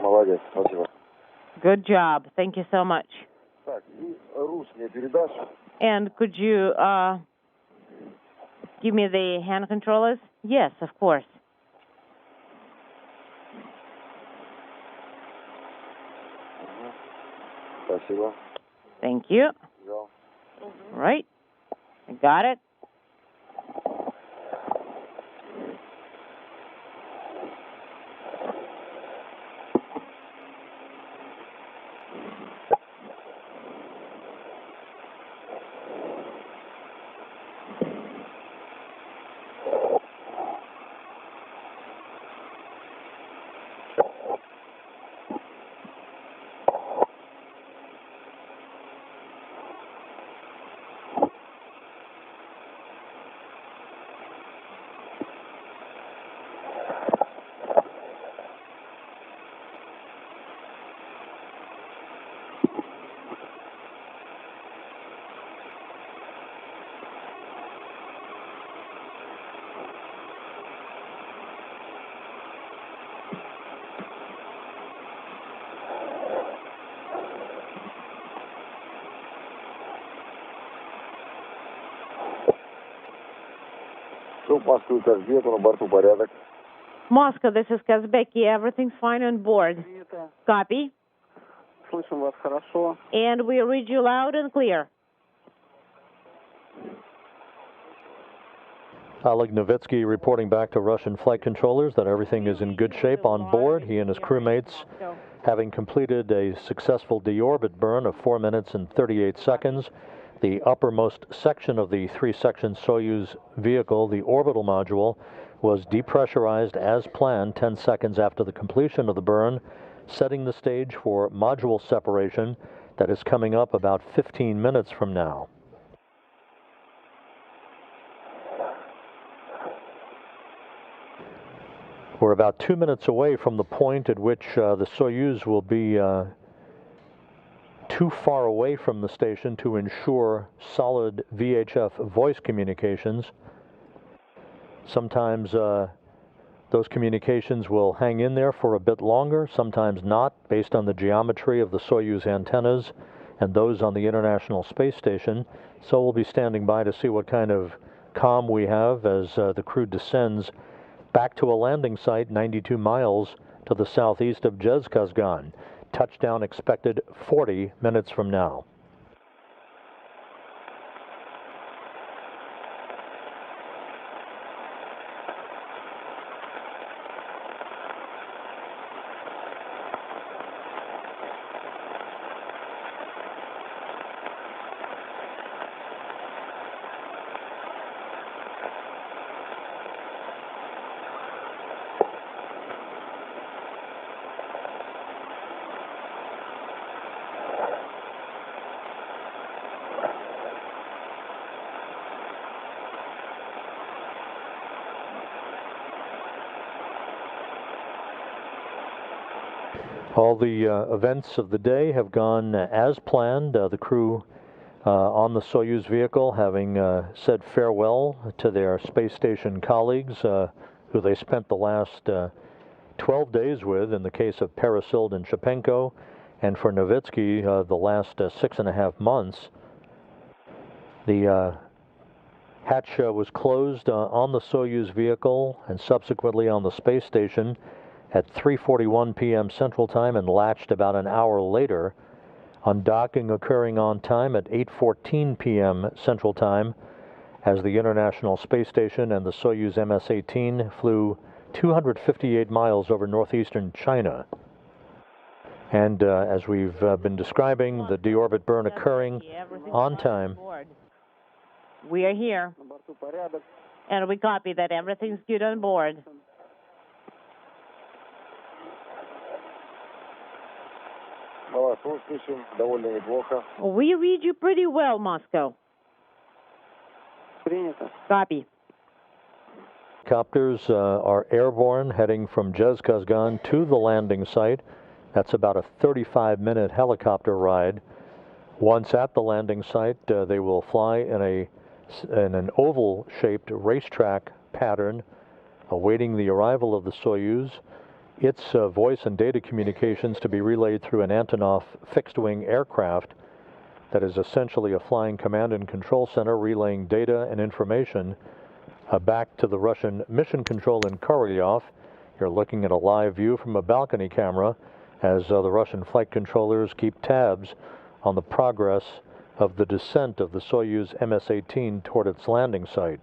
Молодец, спасибо. Good job. Thank you so much. Так, и рус мне передашь? And could you give me the hand controllers? Yes, of course. Спасибо. Thank you. Взял. Right. I got it. Москву, Казбеку, на борту порядок. Moscow, this is Kazbeki. Everything's fine on board. Copy. Слышим вас хорошо. And we read you loud and clear. Oleg Novitsky reporting back to Russian flight controllers that everything is in good shape on board. He and his crewmates having completed a successful deorbit burn of 4 minutes and 38 seconds. The uppermost section of the three-section Soyuz vehicle, the orbital module, was depressurized as planned 10 seconds after the completion of the burn, setting the stage for module separation that is coming up about 15 minutes from now. We're about 2 minutes away from the point at which the Soyuz will be too far away from the station to ensure solid VHF voice communications. Sometimes those communications will hang in there for a bit longer, sometimes not, based on the geometry of the Soyuz antennas and those on the International Space Station. So we'll be standing by to see what kind of comm we have as the crew descends back to a landing site 92 miles to the southeast of Zhezkazgan. Touchdown expected 40 minutes from now. All the events of the day have gone as planned. The crew on the Soyuz vehicle having said farewell to their space station colleagues who they spent the last 12 days with in the case of Peresild and Shapenko, and for Novitsky the last 6.5 months. The hatch was closed on the Soyuz vehicle and subsequently on the space station at 3:41 p.m. Central Time and latched about an hour later. Undocking occurring on time at 8:14 p.m. Central Time as the International Space Station and the Soyuz MS-18 flew 258 miles over northeastern China. And as we've been describing, the deorbit burn occurring on time. We are here. And we copy that everything's good on board. We read you pretty well, Moscow. Copy. Helicopters are airborne, heading from Zhezkazgan to the landing site. That's about a 35-minute helicopter ride. Once at the landing site, they will fly in an oval-shaped racetrack pattern, awaiting the arrival of the Soyuz. its voice and data communications to be relayed through an Antonov fixed-wing aircraft that is essentially a flying command and control center relaying data and information back to the Russian mission control in Korolyov. You're looking at a live view from a balcony camera as the Russian flight controllers keep tabs on the progress of the descent of the Soyuz MS-18 toward its landing site.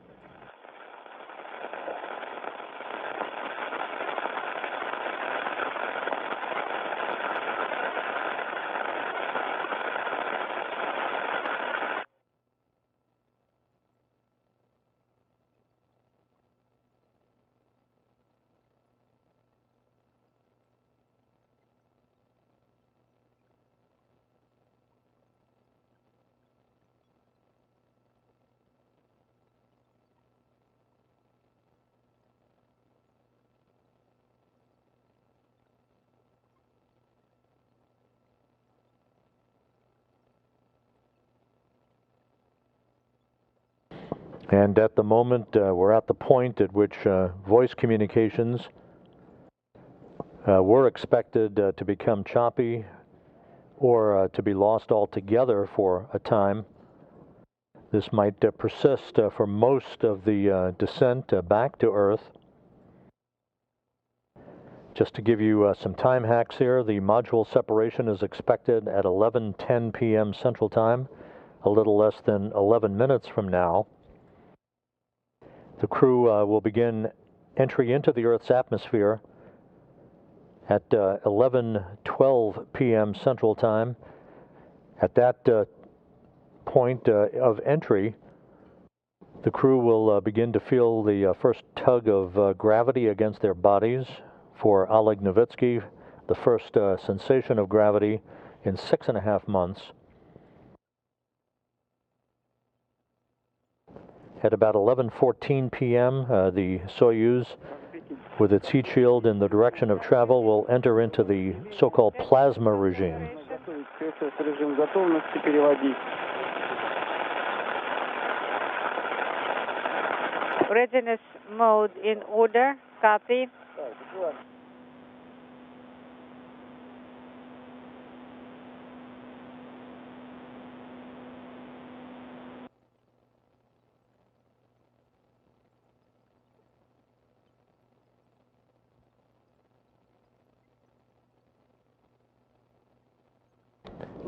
And at the moment, we're at the point at which voice communications were expected to become choppy or to be lost altogether for a time. This might persist for most of the descent back to Earth. Just to give you some time hacks here, the module separation is expected at 11:10 p.m. Central Time, a little less than 11 minutes from now. The crew will begin entry into the Earth's atmosphere at 11:12 p.m. Central Time. At that point of entry, the crew will begin to feel the first tug of gravity against their bodies. For Oleg Novitsky, the first sensation of gravity in 6.5 months. At about 11:14 p.m., the Soyuz, with its heat shield in the direction of travel, will enter into the so-called plasma regime. Readiness mode in order. Copy.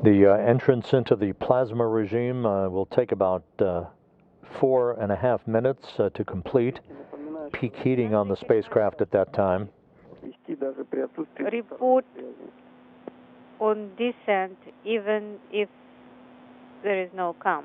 The entrance into the plasma regime will take about 4.5 minutes to complete. Peak heating on the spacecraft at that time. Report on descent even if there is no calm.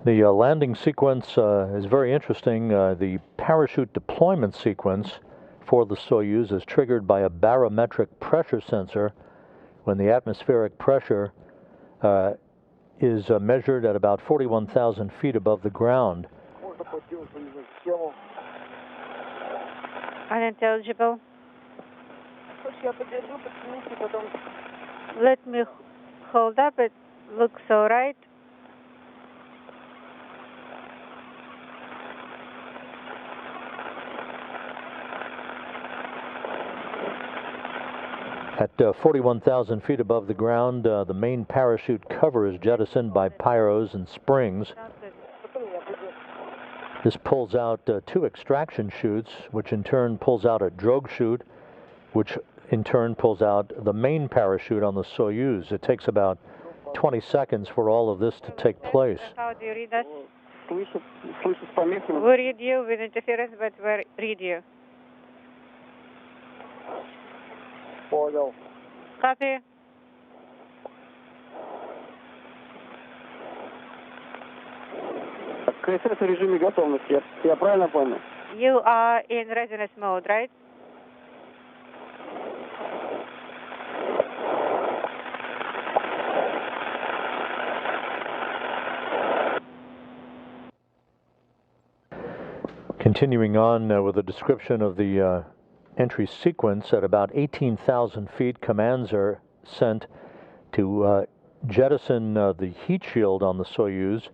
The landing sequence is very interesting. The parachute deployment sequence for the Soyuz is triggered by a barometric pressure sensor when the atmospheric pressure is measured at about 41,000 feet above the ground. Unintelligible. Let me hold up. It looks all right. At 41,000 feet above the ground, the main parachute cover is jettisoned by pyros and springs. This pulls out 2 extraction chutes, which in turn pulls out a drogue chute, which in turn pulls out the main parachute on the Soyuz. It takes about 20 seconds for all of this to take place. How do you read us? We read you with interference, but we read you. Понял. Copy. КСС в режиме готовности. Я правильно понял? You are in readiness mode, right? Continuing on with a description of the entry sequence, at about 18,000 feet, commands are sent to jettison the heat shield on the Soyuz,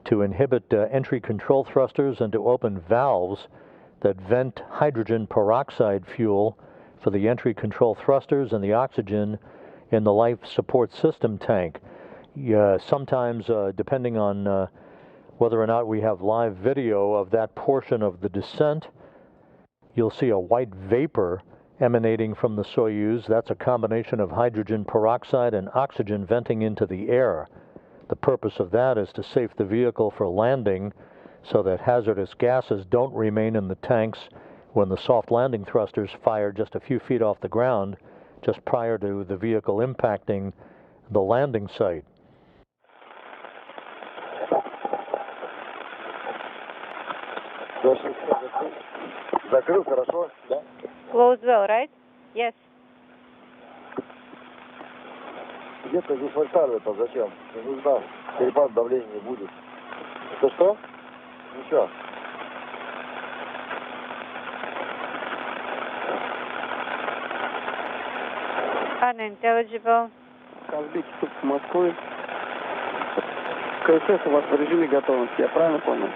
to inhibit entry control thrusters, and to open valves that vent hydrogen peroxide fuel for the entry control thrusters and the oxygen in the life support system tank. Sometimes, depending on whether or not we have live video of that portion of the descent, you'll see a white vapor emanating from the Soyuz. That's a combination of hydrogen peroxide and oxygen venting into the air. The purpose of that is to safe the vehicle for landing so that hazardous gases don't remain in the tanks when the soft landing thrusters fire just a few feet off the ground just prior to the vehicle impacting the landing site. Закрыл, хорошо, да? Close well, right? Yes. Где-то здесь вольтары-то зачем? Не нужна. Перепад давления не будет. Это что? Ничего. Unintelligible. Казбек, тут Москвы. КСС у вас в режиме готовности, я правильно понял?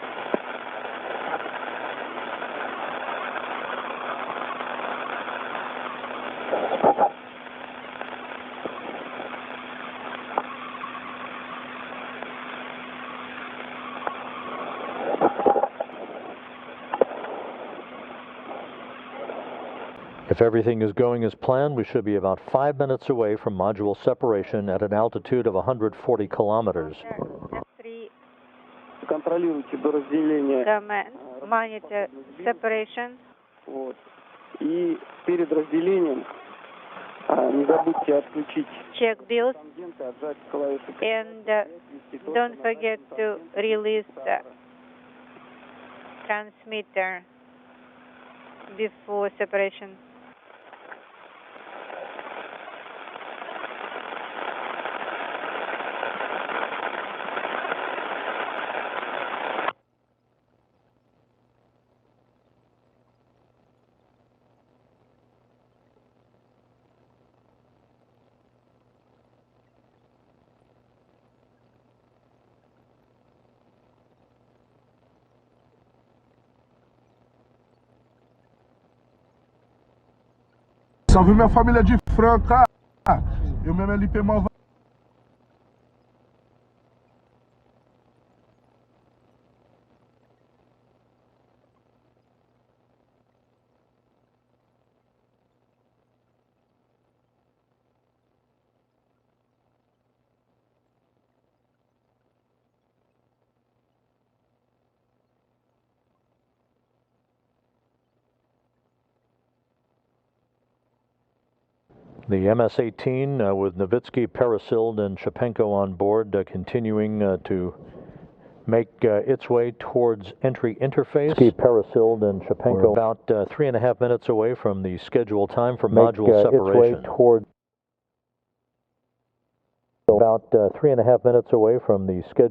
If everything is going as planned, we should be about 5 minutes away from module separation at an altitude of 140 kilometers. F3 Контролируйте до разделения. command, monitor separation. Вот. И перед разделением не забудьте отключить Check bills тангенты, отжать клавиши. and don't forget to release the transmitter before separation. Salve minha família de Franca! Eu mesmo LP Malva. The MS-18 with Novitsky, Peresild, and Shapenko on board continuing to make its way towards entry interface. Peresild and Shapenko. We're about 3.5 minutes away from the scheduled time for module separation. Its way toward about 3.5 minutes away from the schedule.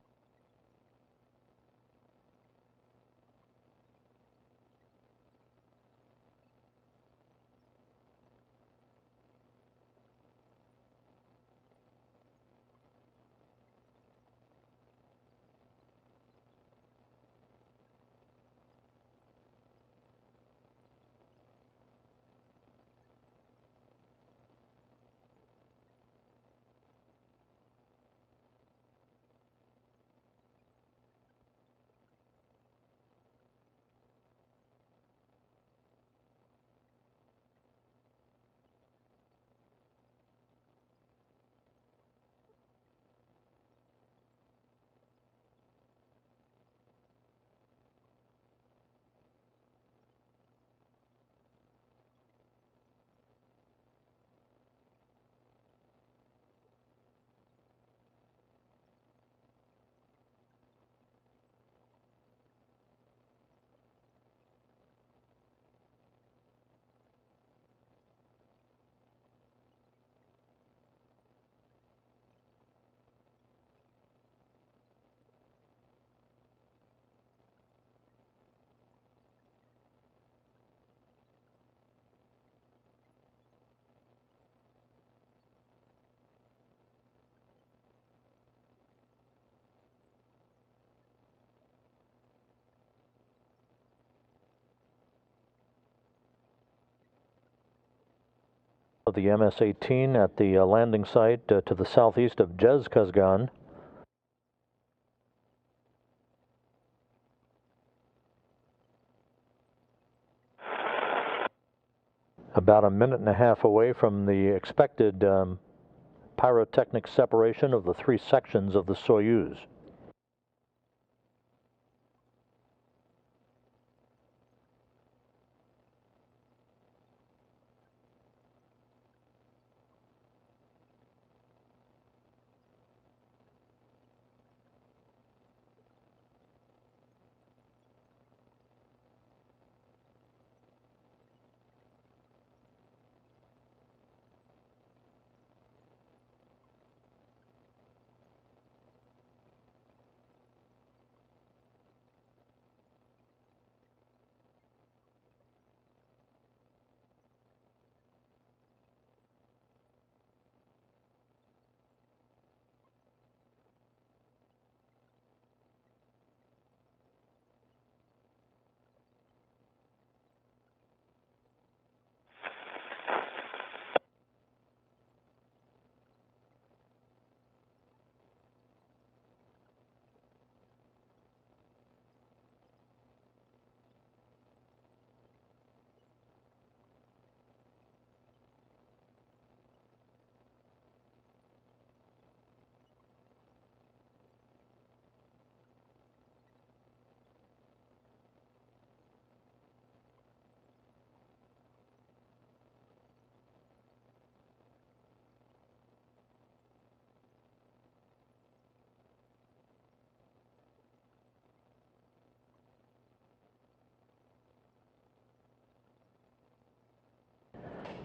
of the MS-18 at the landing site to the southeast of Chegada. About a minute and a half away from the expected pyrotechnic separation of the three sections of the Soyuz.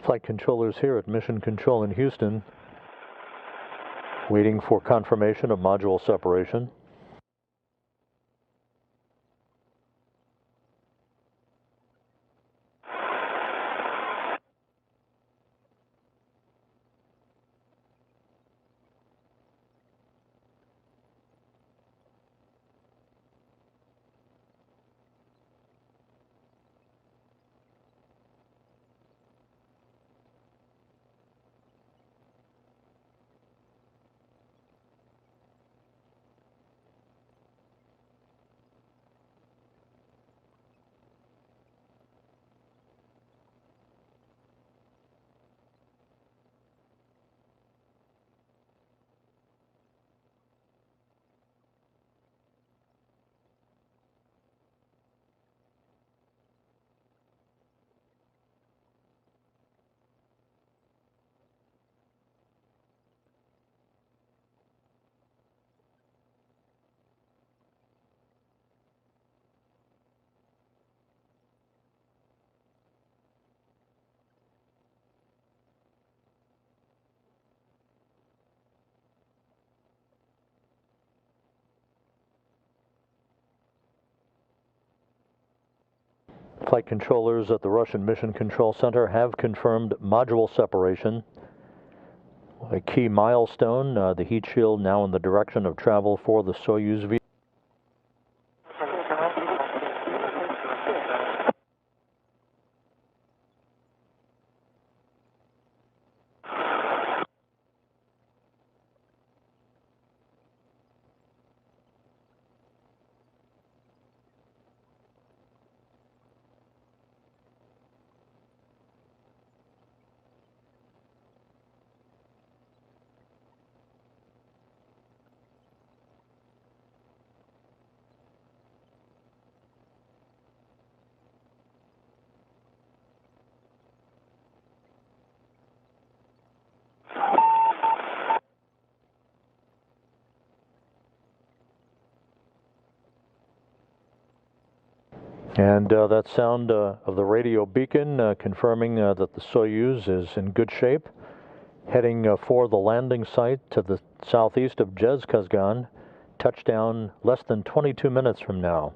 Flight controllers here at Mission Control in Houston, waiting for confirmation of module separation. Flight controllers at the Russian Mission Control Center have confirmed module separation. A key milestone, the heat shield now in the direction of travel for the Soyuz vehicle. And that sound of the radio beacon confirming that the Soyuz is in good shape, heading for the landing site to the southeast of Chegada, touchdown less than 22 minutes from now.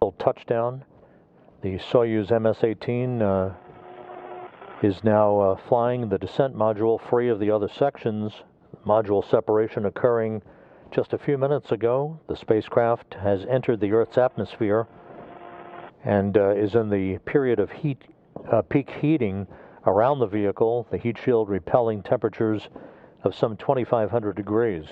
until touchdown. The Soyuz MS-18 is now flying the descent module free of the other sections. Module separation occurring just a few minutes ago. The spacecraft has entered the Earth's atmosphere and is in the period of peak heating around the vehicle, the heat shield repelling temperatures of some 2,500 degrees.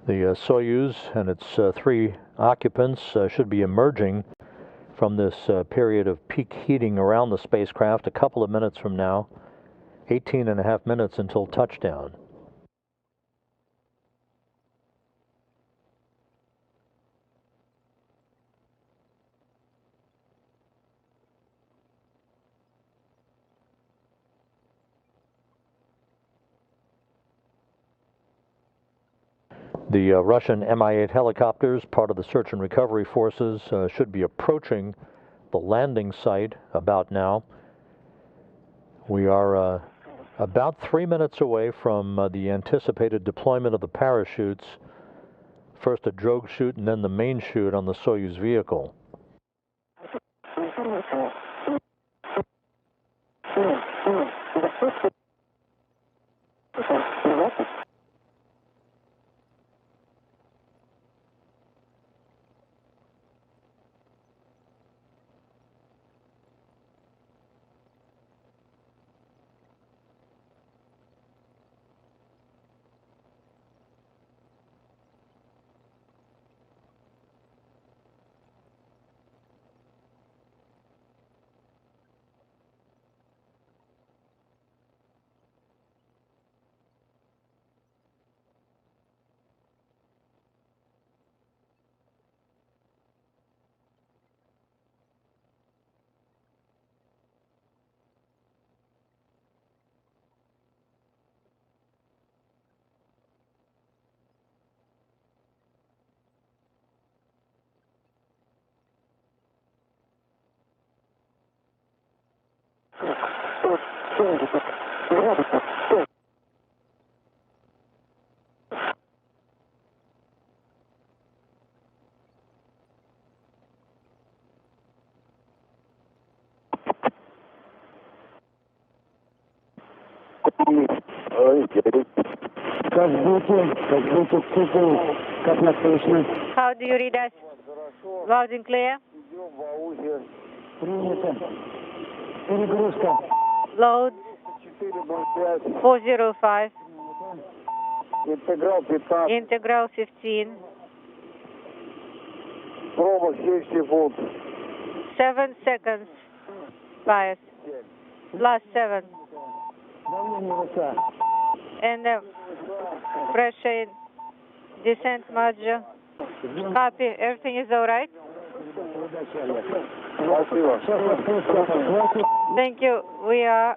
The Soyuz and its 3 occupants should be emerging from this period of peak heating around the spacecraft a couple of minutes from now, 18.5 minutes until touchdown. The Russian Mi-8 helicopters, part of the search and recovery forces, should be approaching the landing site about now. We are about 3 minutes away from the anticipated deployment of the parachutes, first a drogue chute and then the main chute on the Soyuz vehicle. How do you read us? Loud and clear? Load 405. Integral 15. 7 seconds. Bias. Last 7. And pressure in descent module. Copy. Everything is all right? Thank you. We are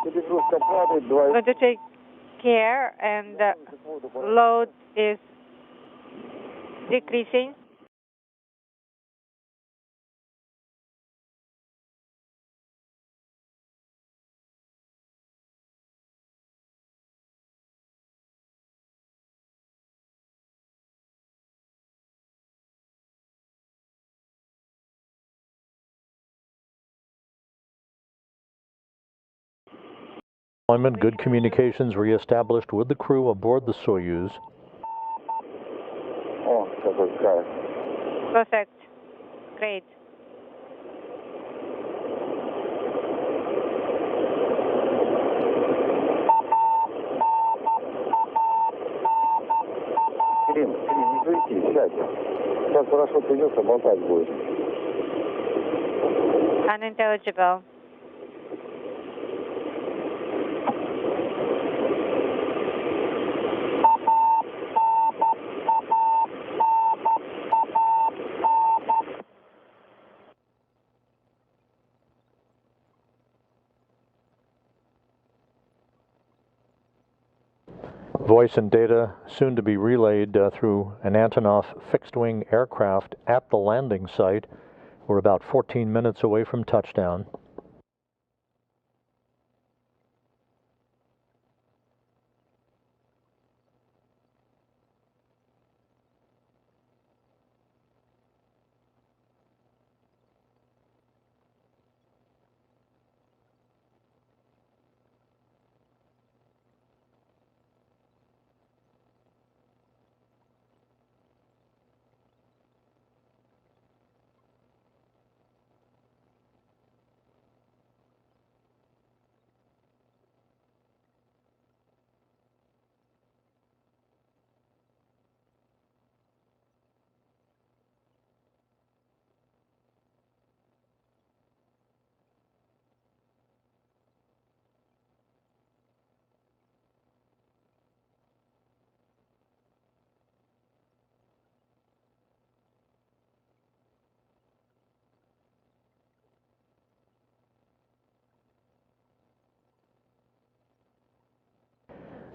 going to take care, and load is decreasing. Good communications reestablished with the crew aboard the Soyuz. О, какой кайф. Perfect. Great. Клим, не суетись, сядь. Сейчас хорошо придется, болтать будет. Unintelligible. Voice and data soon to be relayed through an Antonov fixed-wing aircraft at the landing site. We're about 14 minutes away from touchdown.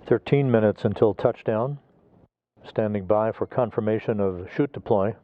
"13 minutes until touchdown. Standing by for confirmation of chute deploy."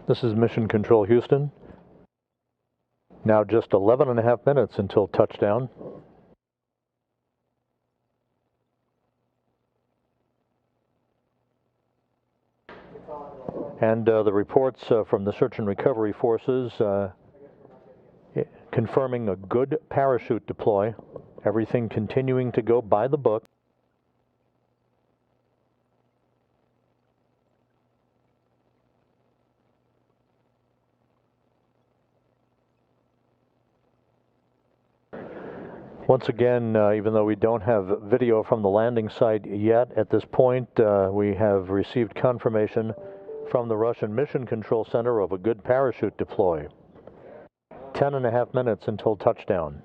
This is Mission Control Houston. Now just 11.5 minutes until touchdown. And the reports from the search and recovery forces confirming a good parachute deploy. Everything continuing to go by the book. Once again, even though we don't have video from the landing site yet at this point, we have received confirmation from the Russian Mission Control Center of a good parachute deploy. 10.5 minutes until touchdown.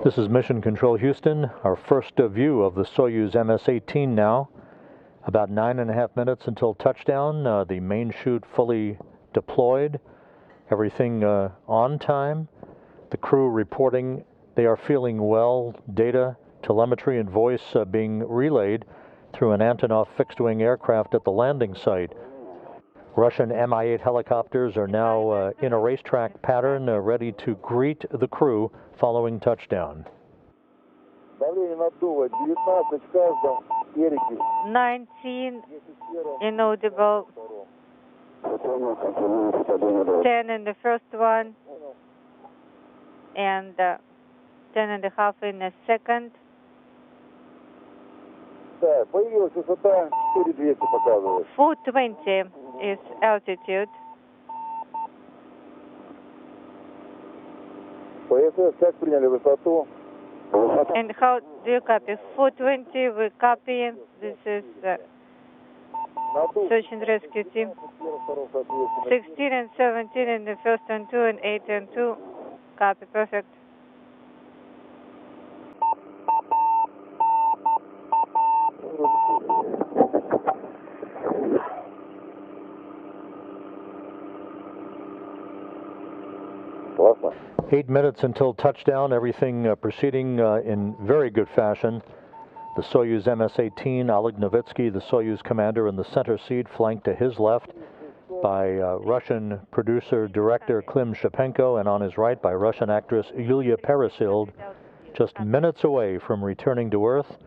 This is Mission Control Houston, our first view of the Soyuz MS-18 now. About 9.5 minutes until touchdown, the main chute fully deployed, everything on time. The crew reporting they are feeling well, data, telemetry, and voice being relayed through an Antonov fixed-wing aircraft at the landing site. Russian Mi-8 helicopters are now in a racetrack pattern, ready to greet the crew following touchdown. 19 inaudible, 10 in the first one, and 10.5 in the second. Так, появилась высота 4200 показывает. 420 is altitude. ПСС как приняли высоту? And how do you copy? 420, we copy. This is search and rescue team. 16 and 17 in the first and 2, and 8 and 2. Copy, perfect. Классно. 8 minutes until touchdown, everything proceeding in very good fashion. The Soyuz MS-18, Oleg Novitsky, the Soyuz commander, in the center seat, flanked to his left by Russian producer-director Klim Shapenko, and on his right by Russian actress Yulia Peresild, just minutes away from returning to Earth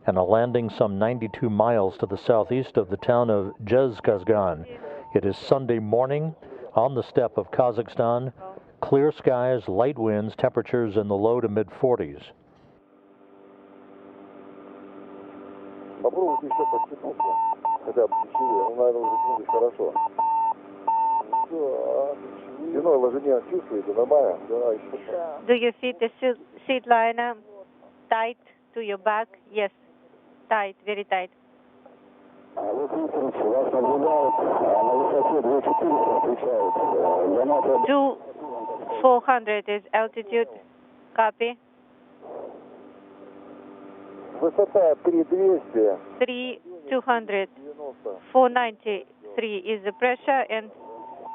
and a landing some 92 miles to the southeast of the town of Jezkazgan. It is Sunday morning on the steppe of Kazakhstan. Clear skies, light winds, temperatures in the low to mid-40s. Попробуйте еще подтянуться. Хотя бы чуть-чуть. Ну, наверное, уже тянулись хорошо. Спиной ложение чувствуете? Нормально? Do you feel the seat liner tight to your back? Yes, tight, very tight. 2400 is altitude. Copy. Высота 3200. 3200. 493 is the pressure and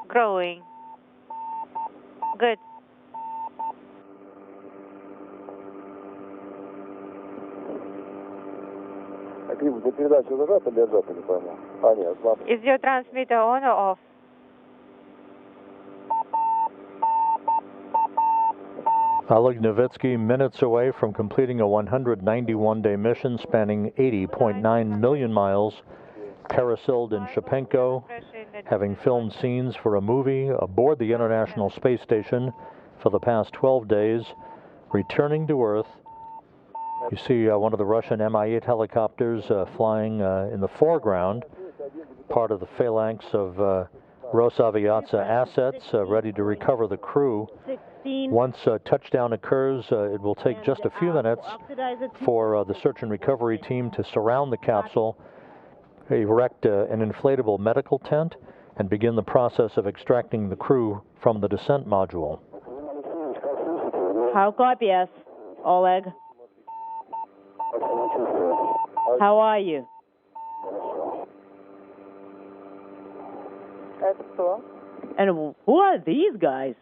growing. Good. А Крим, за передачу зажат или отжат, не пойму. А, нет, ладно. Is your transmitter on or off? Oleg Novitsky, minutes away from completing a 191-day mission spanning 80.9 million miles. Peresild and Shapenko, having filmed scenes for a movie aboard the International Space Station for the past 12 days, returning to Earth. You see one of the Russian Mi-8 helicopters flying in the foreground, part of the phalanx of Rosaviatsa assets, ready to recover the crew. Once touchdown occurs, it will take just a few minutes for the search and recovery team to surround the capsule, erect an inflatable medical tent, and begin the process of extracting the crew from the descent module. How copy us, Oleg? How are you? And who are these guys?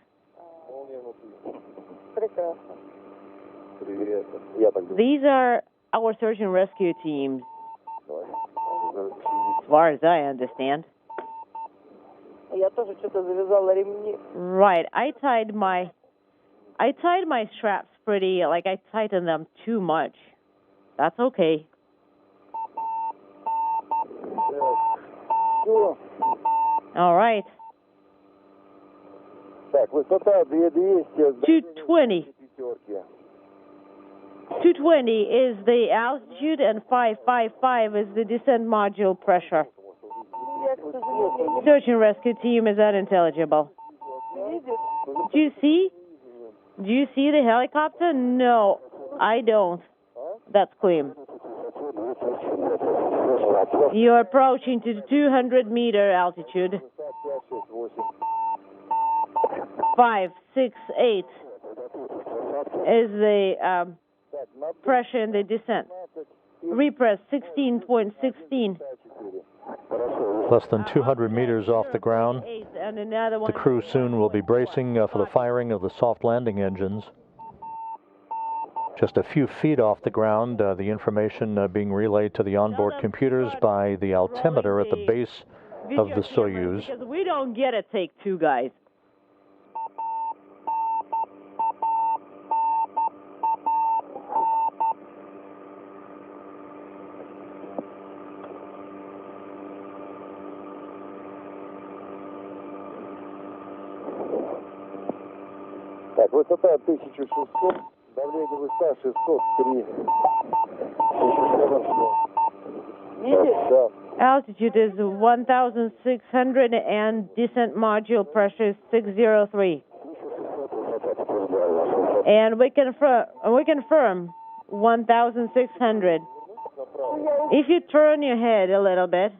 These are our search and rescue teams, as far as I understand. Right, I tied my straps pretty, like I tightened them too much. That's okay. All right. 220. 220 is the altitude and 555 is the descent module pressure. Search and rescue team is unintelligible. Do you see? Do you see the helicopter? No, I don't. That's Klim. You're approaching to 200-meter altitude. 5, 6, 8. is the pressure in the descent. Repress 16.16. Less than 200 meters off the ground. And another one. The crew soon will be bracing for the firing of the soft landing engines. Just a few feet off the ground, the information being relayed to the onboard computers by the altimeter at the base of the Soyuz. Because we don't get a take two, guys. Так, высота 1600, давление высота 603. Да. Altitude is 1,600 and descent module pressure is 603. And we confirm 1,600. If you turn your head a little bit.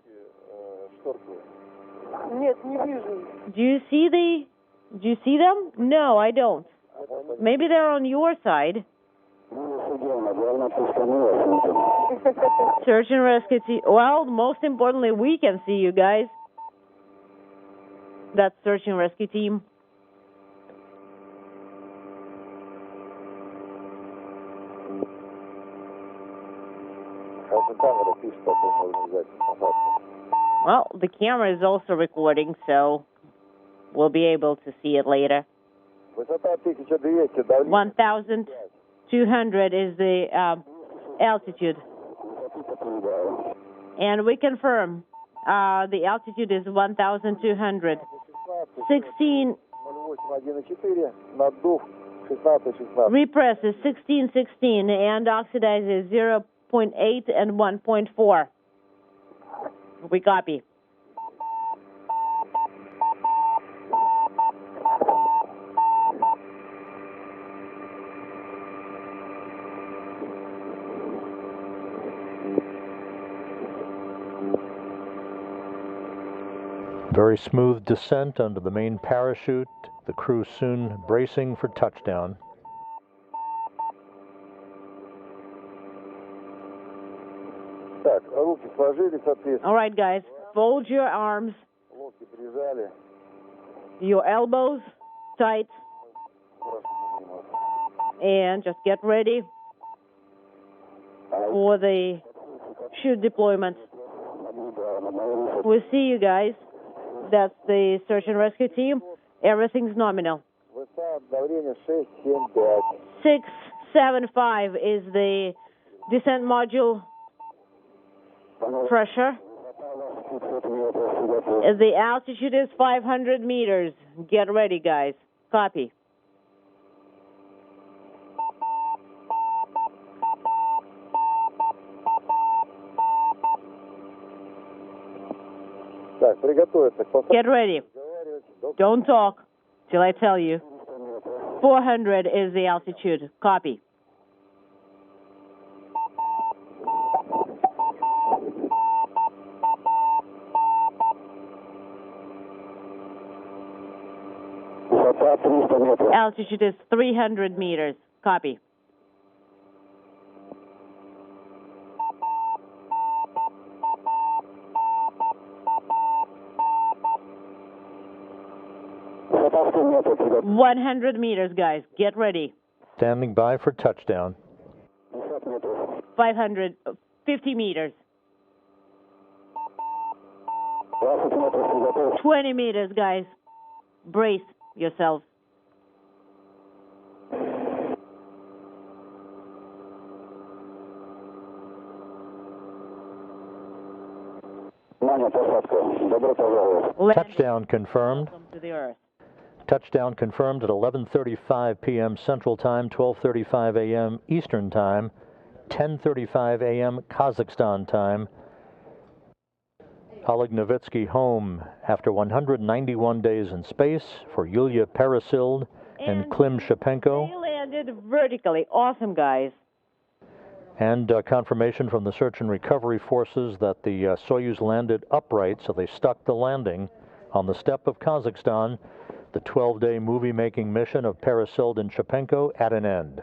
Do you see them? No, I don't. Maybe they're on your side. Search and rescue team. Well, most importantly, we can see you guys. That's search and rescue team. Well, the camera is also recording, so we'll be able to see it later. 1,200 is the altitude. And we confirm the altitude is 1,200. 16. Repress is 1616 and oxidize is 0.8 and 1.4. We copy. Very smooth descent under the main parachute. The crew soon bracing for touchdown. All right, guys, fold your arms, your elbows tight, and just get ready for the chute deployment. We'll see you guys. That's the search and rescue team. Everything's nominal. 675 is the descent module pressure. The altitude is 500 meters. Get ready, guys. Copy. Get ready. Don't talk till I tell you. 400 is the altitude. Copy. Altitude is 300 meters. Copy. $100 meters, guys. Get ready. Standing by for touchdown. 50 meters. 20 meters, guys. Brace yourselves. Touchdown confirmed. Welcome to the Earth. Touchdown confirmed at 11:35 p.m. Central Time, 12:35 a.m. Eastern Time, 10:35 a.m. Kazakhstan Time. Oleg Novitsky home after 191 days in space for Yulia Peresild and Klim Shapenko. They landed vertically. Awesome, guys. And confirmation from the search and recovery forces that the Soyuz landed upright, so they stuck the landing on the steppe of Kazakhstan the 12-day movie-making mission of Parasild and Shapenko at an end.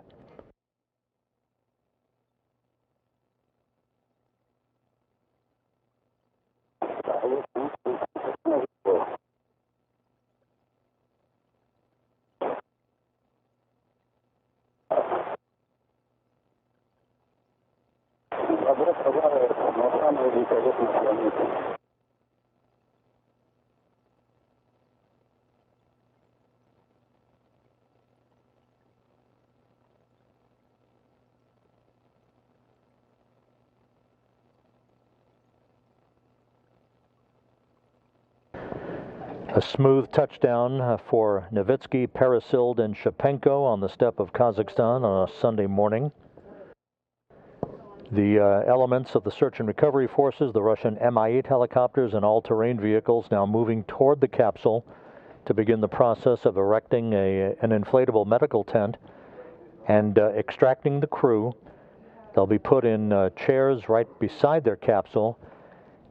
A smooth touchdown for Novitsky, Parasild, and Shapenko on the steppe of Kazakhstan on a Sunday morning. The elements of the search and recovery forces, the Russian Mi-8 helicopters and all-terrain vehicles now moving toward the capsule to begin the process of erecting an inflatable medical tent and extracting the crew. They'll be put in chairs right beside their capsule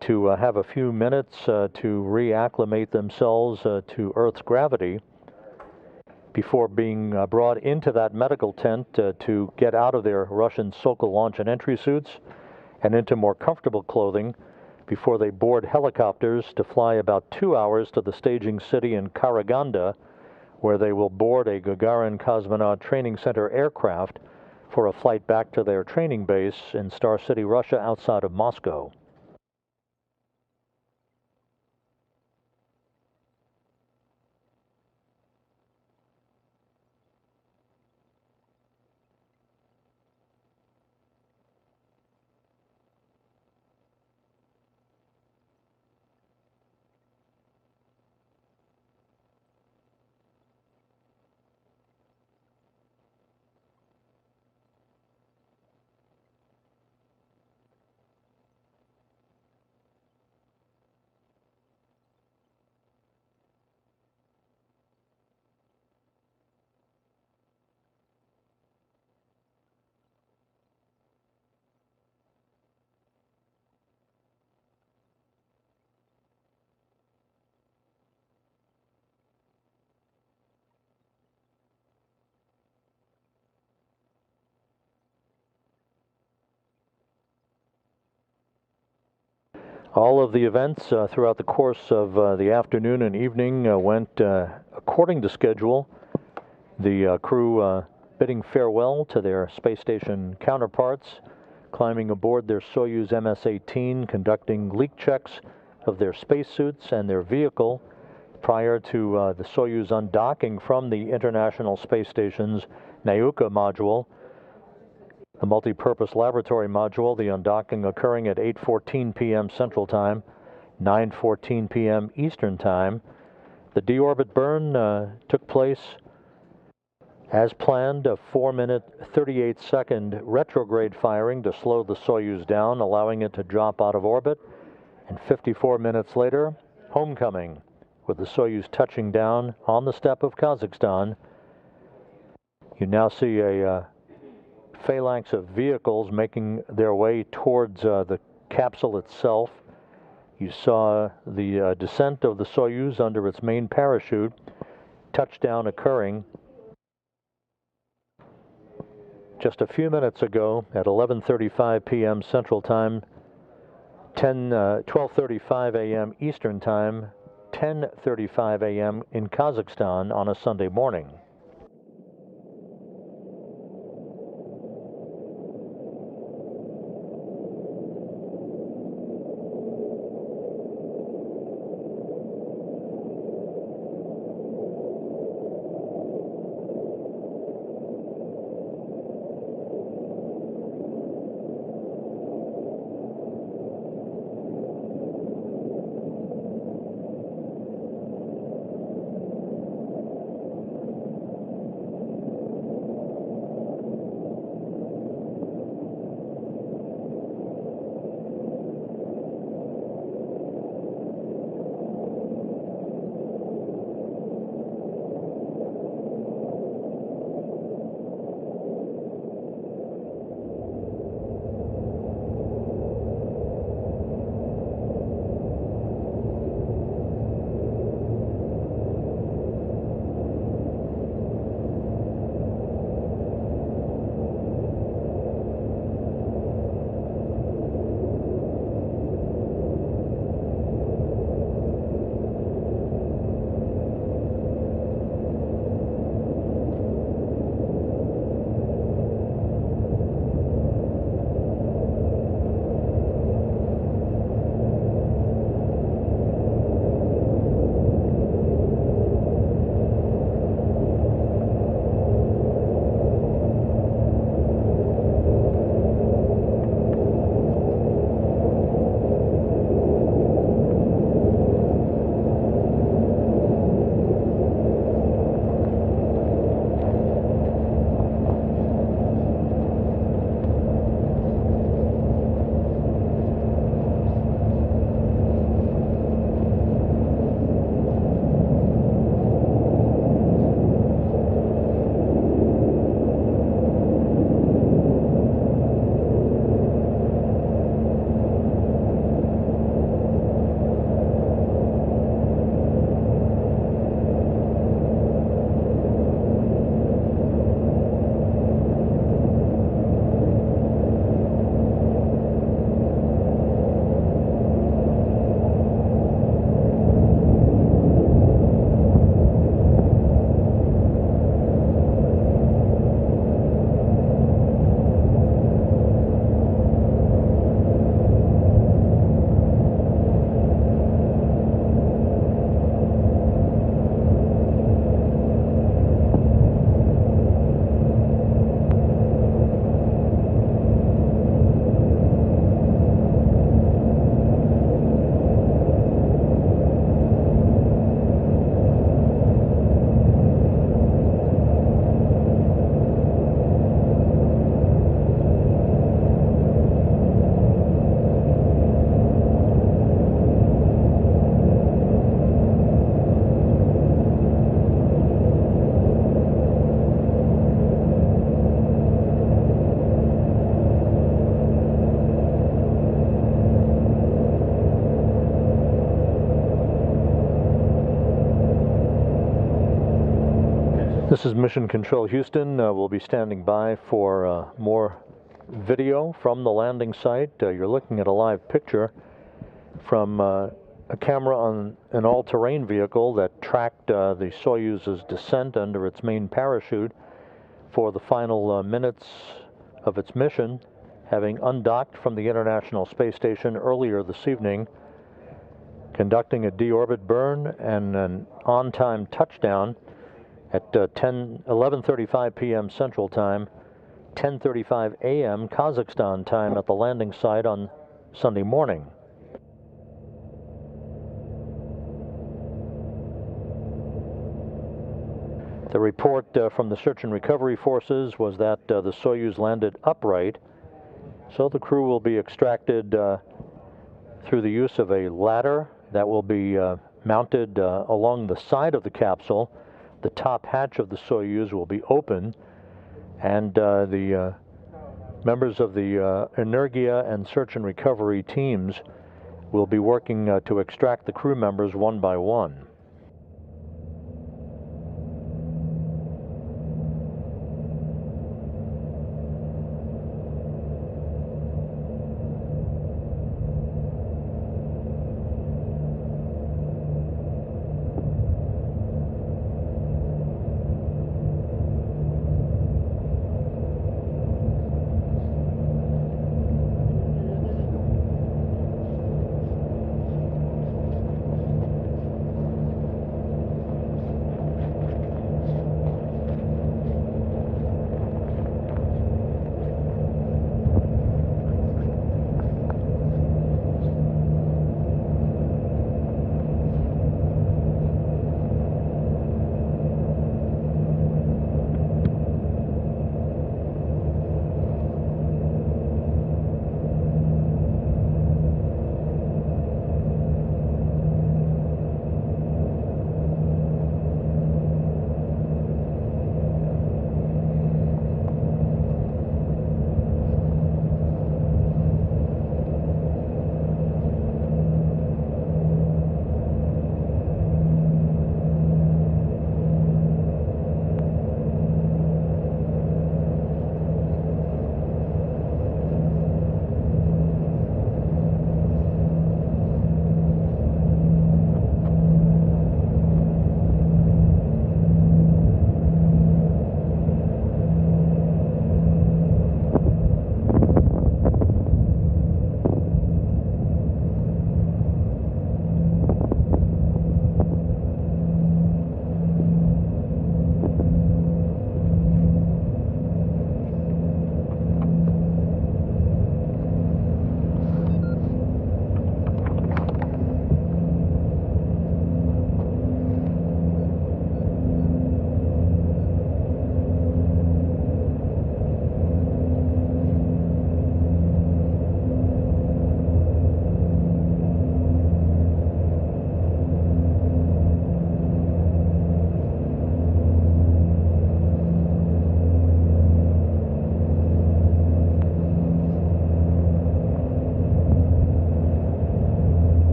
to have a few minutes to reacclimate themselves to Earth's gravity before being brought into that medical tent to get out of their Russian Sokol launch and entry suits and into more comfortable clothing before they board helicopters to fly about 2 hours to the staging city in Karaganda, where they will board a Gagarin Cosmonaut Training Center aircraft for a flight back to their training base in Star City, Russia, outside of Moscow. All of the events throughout the course of the afternoon and evening went according to schedule. The crew bidding farewell to their space station counterparts, climbing aboard their Soyuz MS-18, conducting leak checks of their spacesuits and their vehicle prior to the Soyuz undocking from the International Space Station's Nauka module, the multi-purpose laboratory module, the undocking occurring at 8:14 p.m. Central Time, 9:14 p.m. Eastern Time. The deorbit burn took place as planned, a 4-minute, 38-second retrograde firing to slow the Soyuz down, allowing it to drop out of orbit. And 54 minutes later, homecoming, with the Soyuz touching down on the steppe of Kazakhstan. You now see a phalanx of vehicles making their way towards the capsule itself. You saw the descent of the Soyuz under its main parachute, touchdown occurring just a few minutes ago at 11:35 p.m. Central Time, 12:35 a.m. Eastern Time, 10:35 a.m. in Kazakhstan on a Sunday morning. This is Mission Control Houston. We'll be standing by for more video from the landing site. You're looking at a live picture from a camera on an all-terrain vehicle that tracked the Soyuz's descent under its main parachute for the final minutes of its mission, having undocked from the International Space Station earlier this evening, conducting a deorbit burn and an on-time touchdown at 11:35 p.m. Central Time, 10:35 a.m. Kazakhstan time at the landing site on Sunday morning. The report from the search and recovery forces was that the Soyuz landed upright, so the crew will be extracted through the use of a ladder that will be mounted along the side of the capsule. The top hatch of the Soyuz will be open, and the members of the Energia and search and recovery teams will be working to extract the crew members one by one.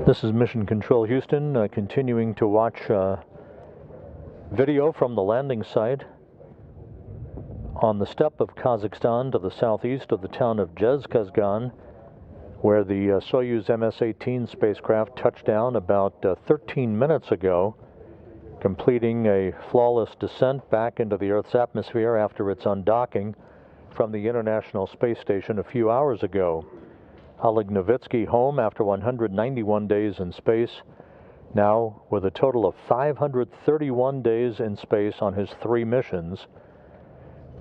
This is Mission Control Houston, continuing to watch video from the landing site on the steppe of Kazakhstan to the southeast of the town of Jezkazgan, where the Soyuz MS-18 spacecraft touched down about 13 minutes ago, completing a flawless descent back into the Earth's atmosphere after its undocking from the International Space Station a few hours ago. Oleg Novitsky home after 191 days in space, now with a total of 531 days in space on his 3 missions.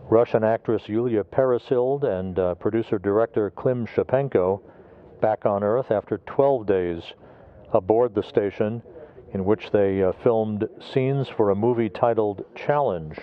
Russian actress Yulia Peresild and producer-director Klim Shapenko back on Earth after 12 days aboard the station, in which they filmed scenes for a movie titled Challenge.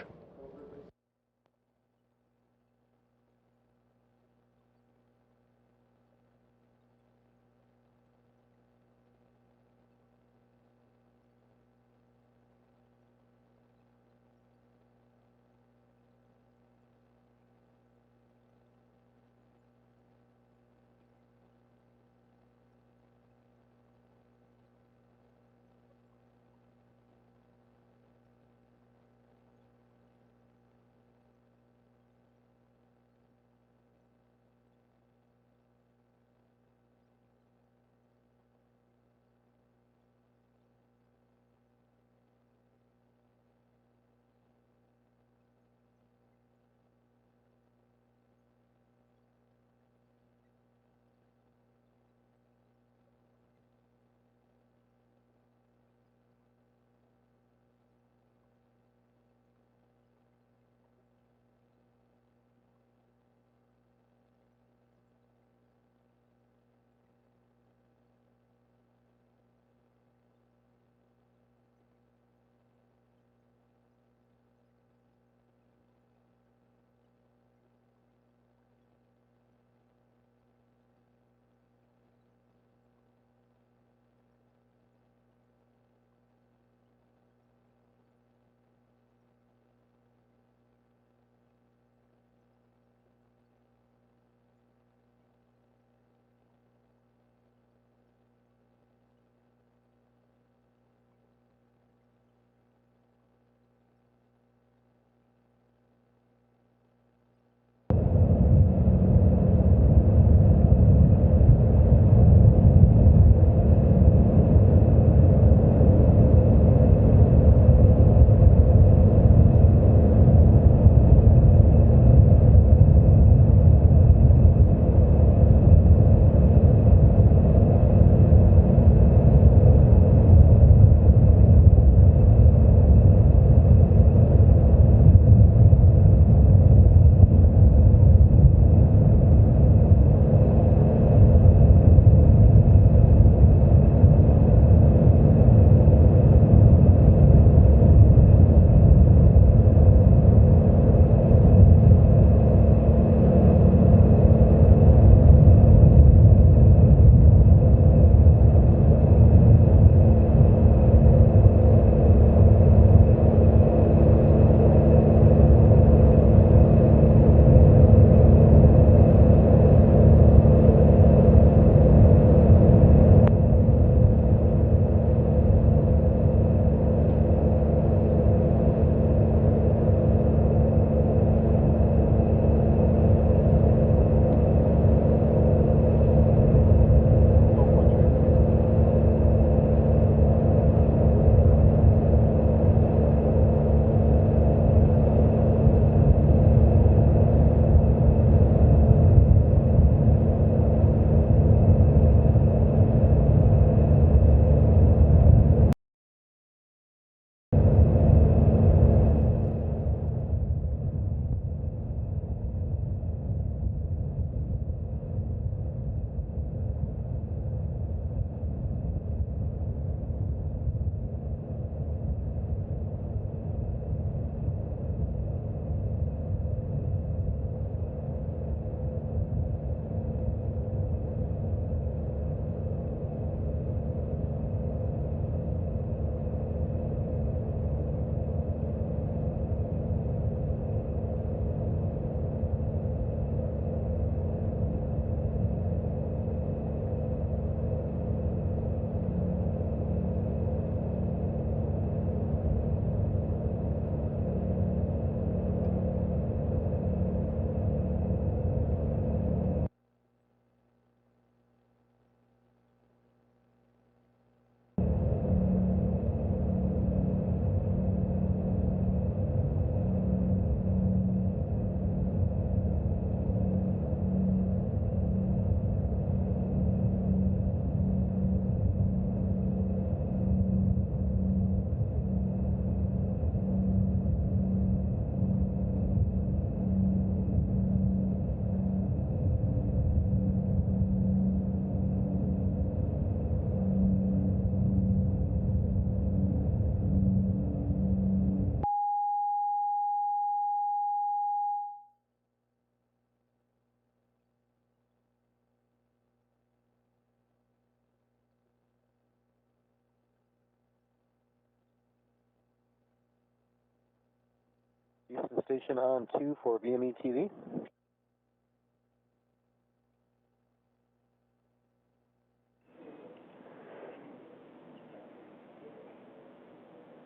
Houston Station on 2 for VME TV.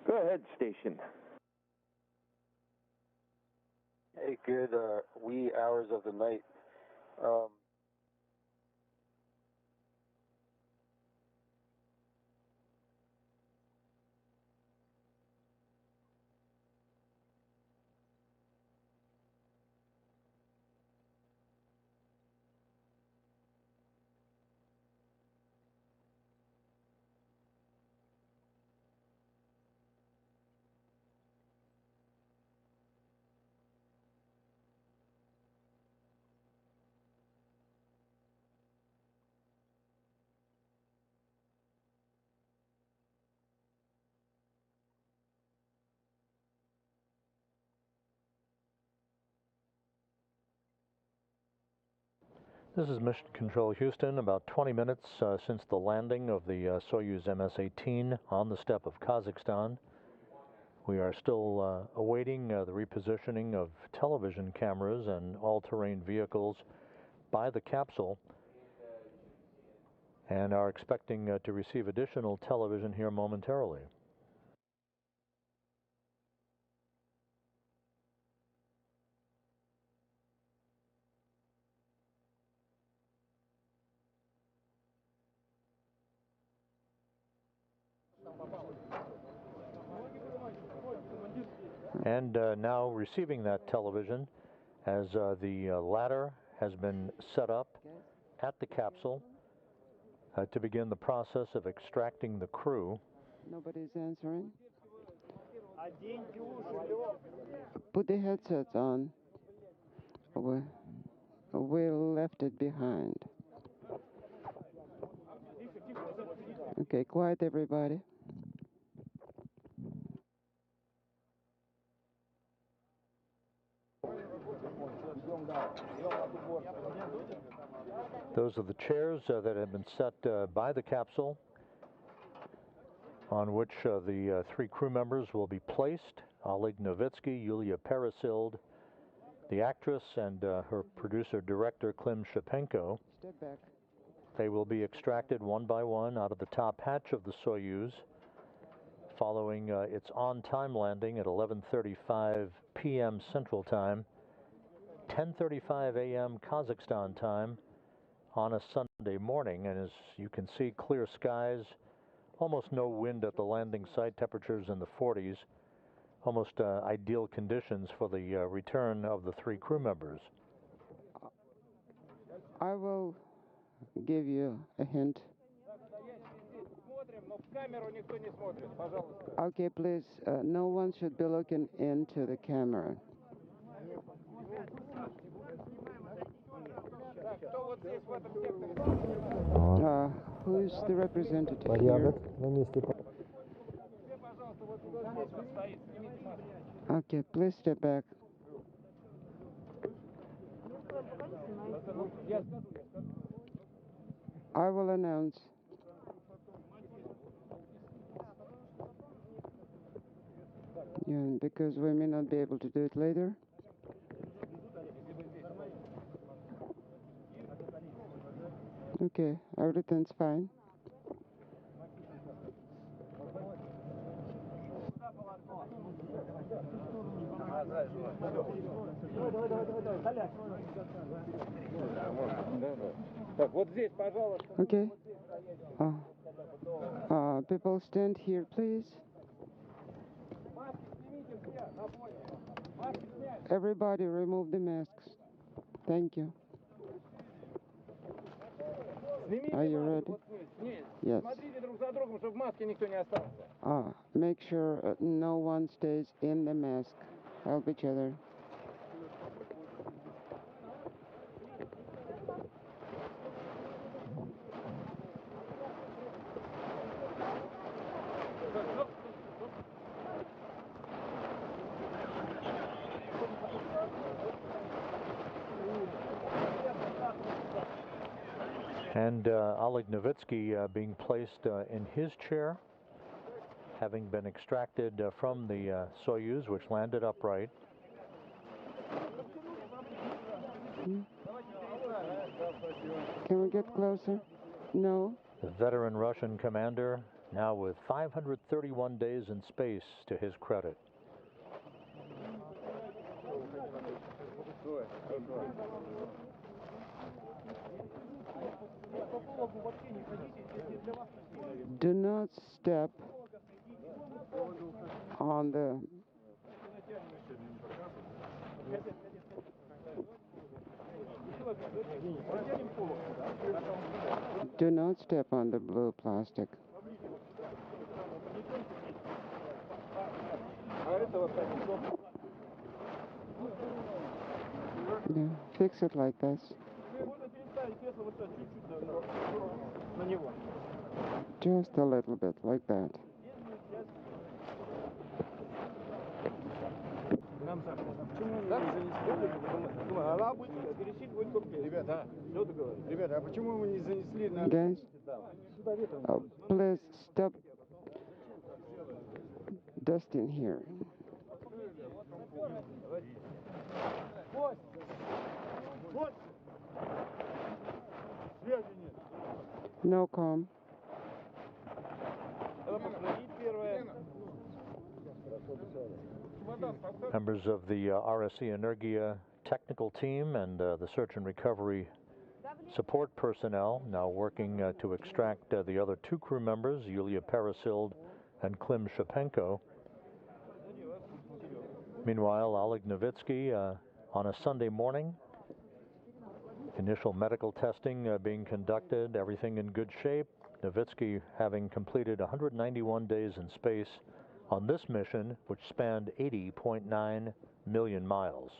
Go ahead, station. Hey, good wee hours of the night. This is Mission Control Houston, about 20 minutes since the landing of the Soyuz MS-18 on the steppe of Kazakhstan. We are still awaiting the repositioning of television cameras and all-terrain vehicles by the capsule, and are expecting to receive additional television here momentarily. And now receiving that television as the ladder has been set up at the capsule to begin the process of extracting the crew. Nobody's answering. Put the headsets on. We left it behind. Okay, quiet everybody. Those are the chairs that have been set by the capsule on which the three crew members will be placed. Oleg Novitsky, Yulia Peresild, the actress, and her producer-director, Klim Shipenko. Step back. They will be extracted one by one out of the top hatch of the Soyuz following its on-time landing at 11:35 p.m. Central Time, 10:35 a.m. Kazakhstan time on a Sunday morning. And as you can see, clear skies, almost no wind at the landing site, temperatures in the 40s, almost ideal conditions for the return of the three crew members. I will give you a hint. Okay, please, no one should be looking into the camera. Who's the representative here? Okay, please step back. I will announce. Yeah, because we may not be able to do it later. Okay, everything's fine. Okay. People stand here, please. Everybody remove the masks. Thank you. Are you ready? Yes. Make sure no one stays in the mask. Help each other. And Oleg Novitsky being placed in his chair, having been extracted from the Soyuz, which landed upright. Can we get closer? No. The veteran Russian commander, now with 531 days in space to his credit. Do not step on the Do not step on the blue plastic. Yeah, fix it like this. Just a little bit, like that. Guys, please stop dusting here. No comb. Members of the RSC Energia technical team and the search and recovery support personnel now working to extract the other two crew members, Yulia Parasild and Klim Shapenko. Meanwhile, Oleg Novitsky on a Sunday morning, initial medical testing being conducted, everything in good shape. Novitsky having completed 191 days in space on this mission, which spanned 80.9 million miles.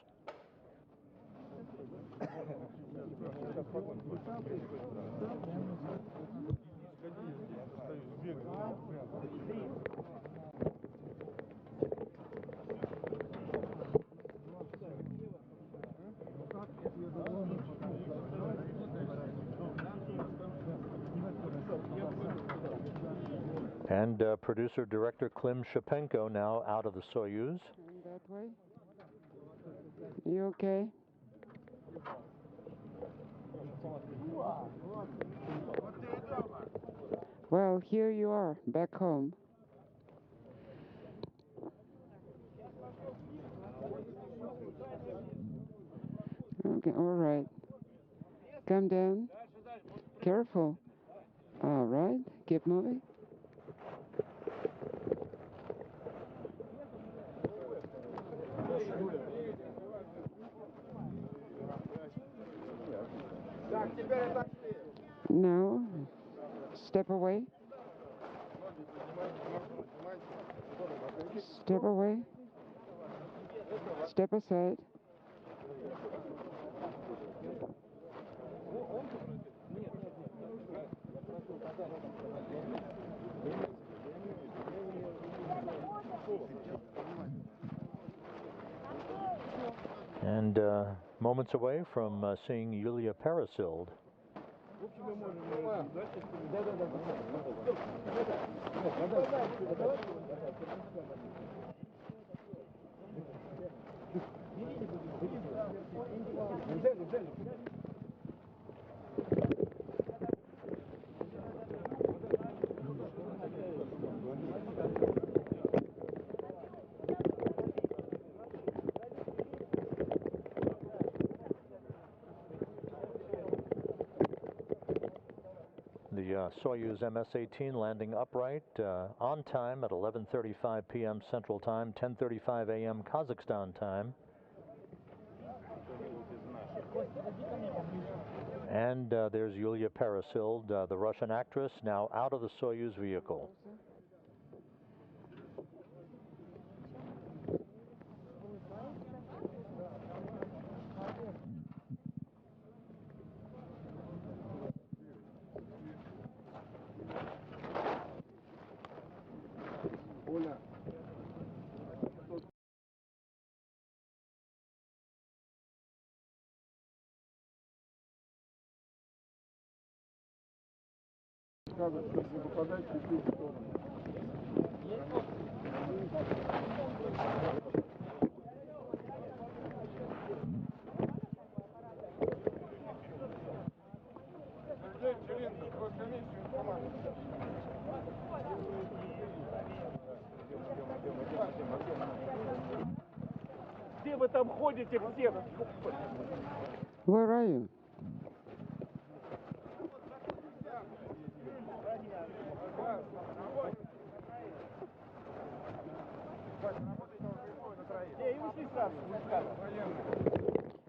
And producer-director Klim Shapenko now out of the Soyuz. Turn that way. You okay? Well, here you are, back home. Okay, all right. Come down. Careful. All right, keep moving. Now, step away. Step away. Step aside. And moments away from seeing Yulia Parasild. The Soyuz MS-18 landing upright on time at 11:35 p.m. Central Time, 10:35 a.m. Kazakhstan time. And there's Yulia Parasild, the Russian actress, now out of the Soyuz vehicle. Where are you?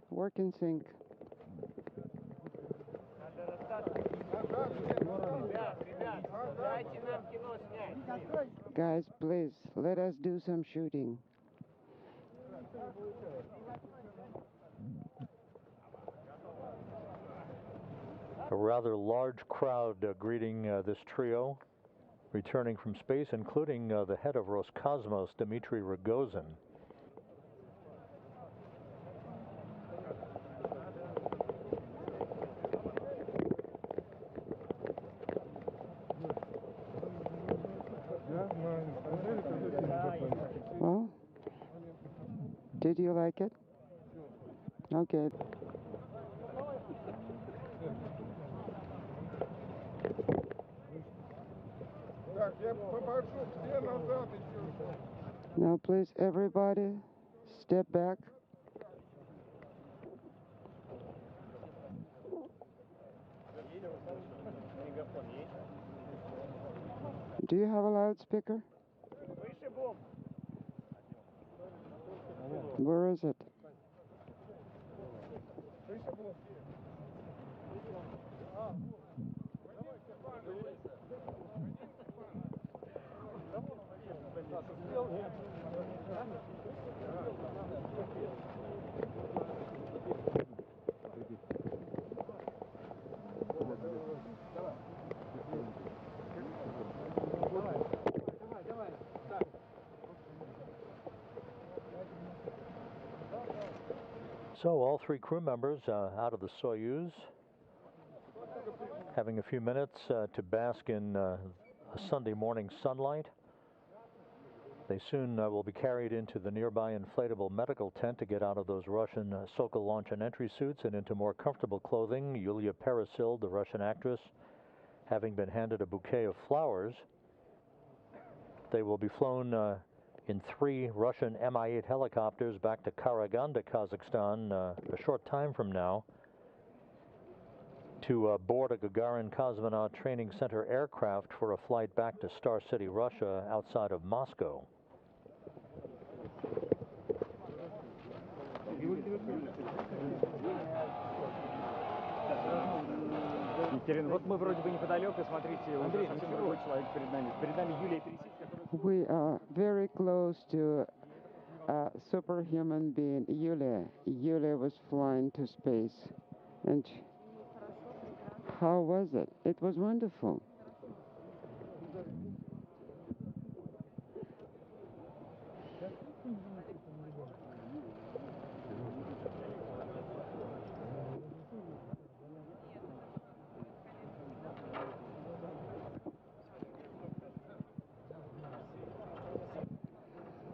Work in sync. Guys, please, let us do some shooting. A rather large crowd greeting this trio, returning from space, including the head of Roscosmos, Dmitry Rogozin. Well, did you like it? Okay. Now please, everybody, step back. Do you have a loudspeaker? Where is it? So all three crew members out of the Soyuz, having a few minutes to bask in a Sunday morning sunlight. They soon will be carried into the nearby inflatable medical tent to get out of those Russian Sokol launch and entry suits and into more comfortable clothing. Yulia Peresil, the Russian actress, having been handed a bouquet of flowers. They will be flown in 3 Russian Mi-8 helicopters back to Karaganda, Kazakhstan, a short time from now, to board a Gagarin Cosmonaut Training Center aircraft for a flight back to Star City, Russia, outside of Moscow. Вот мы вроде бы неподалеку, смотрите, уже совсем другой человек перед нами. Перед нами Юлия Пересильд, которая... We are very close to a superhuman being, Yulia. Yulia was flying to space. And how was it? It was wonderful.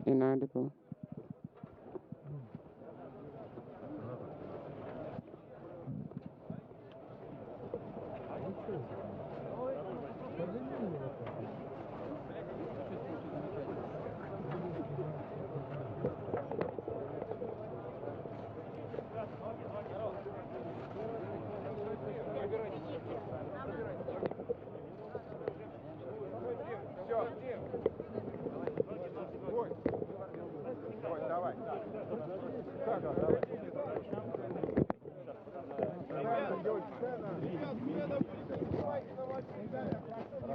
Inaudible.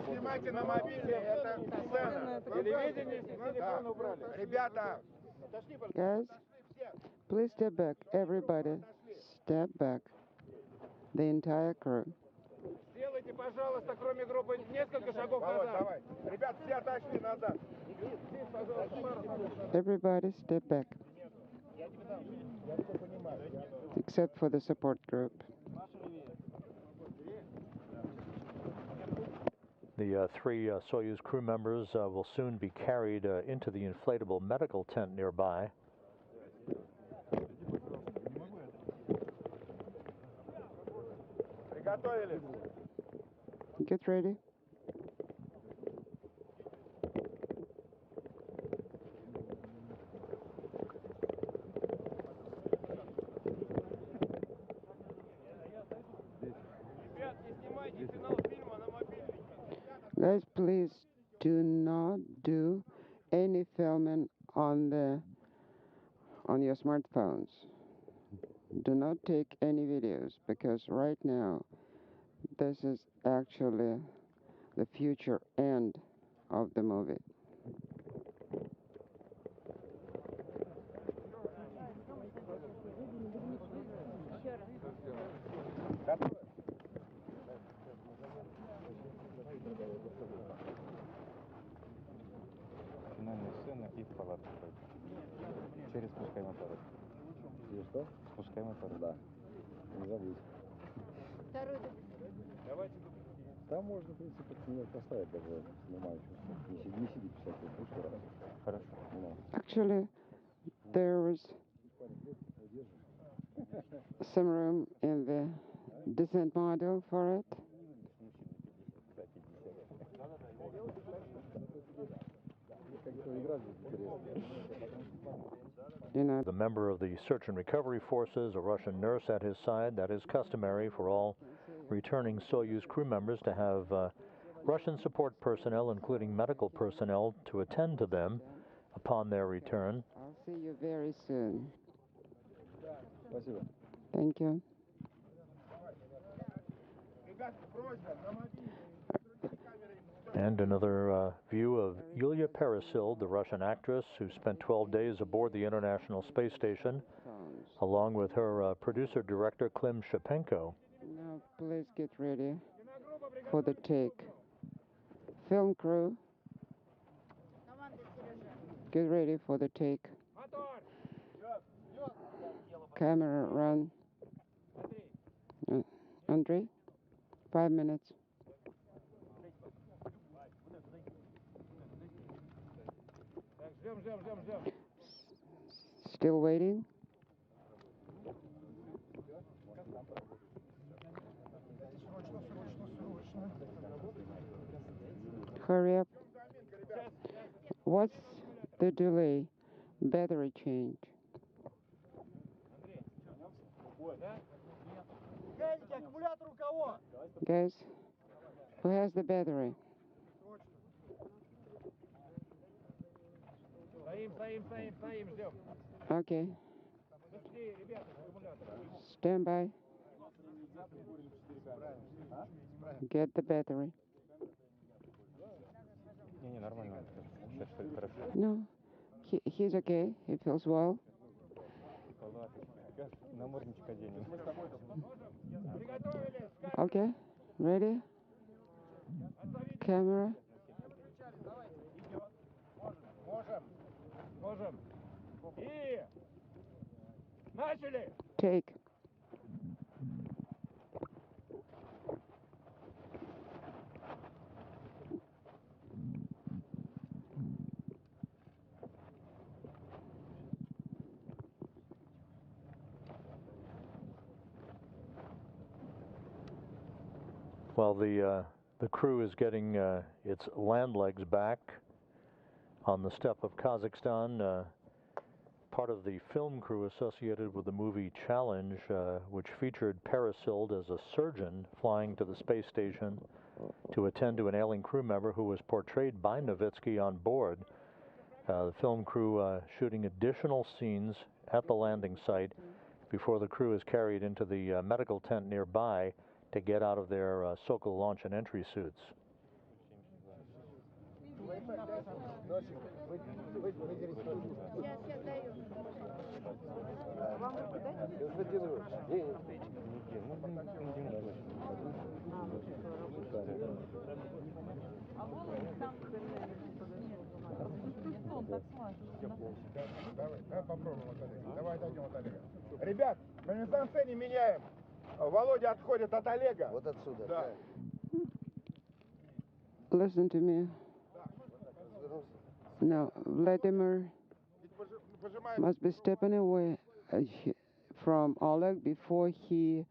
Снимайте на мобильный, это сцена. Телевидение с телефона убрали. Ребята! Guys, please step back. Everybody, step back. The entire crew. Сделайте, пожалуйста, кроме группы, несколько шагов назад. Давай. Ребят, все отошли назад. Everybody, step back. Except for the support group. The 3 Soyuz crew members will soon be carried into the inflatable medical tent nearby. Приготовились. Get ready. Guys, please do not do any filming on your smartphones. Do not take any videos, because right now this is actually the future end of the movie. Финальная сцена и в палатку. Через спускаемый аппарат. И что? Спускаемый аппарат. Да. Не забудь. Давайте. Там можно, в принципе, поставить даже снимающую. Не сиди писать, будешь раз. Хорошо. Actually, there was some room in the descent module for it. The member of the search and recovery forces, a Russian nurse at his side. That is customary for all returning Soyuz crew members to have Russian support personnel, including medical personnel, to attend to them upon their return. I'll see you very soon. Спасибо. Thank you. And another view of Yulia Peresild, the Russian actress who spent 12 days aboard the International Space Station, along with her producer-director Klim Shapenko. Now, please get ready for the take. Film crew, get ready for the take. Camera run. Andrei, 5 minutes. Still waiting? Hurry up. What's the delay? Battery change. Guys, who has the battery? Okay. Stand by. Get the battery. No, he's okay. He feels well. Okay, ready? Camera. Take. While the crew is getting its land legs back on the steppe of Kazakhstan, part of the film crew associated with the movie Challenge, which featured Peresild as a surgeon flying to the space station to attend to an ailing crew member who was portrayed by Novitsky on board. The film crew shooting additional scenes at the landing site before the crew is carried into the medical tent nearby to get out of their Sokol launch and entry suits. Давай попробуем от Олега. Давай дойдем от Олега. Ребят, мы мизансцене меняем. Володя отходит от Олега. Вот отсюда. Да. Listen to me. No, Vladimir must be stepping away from Oleg before he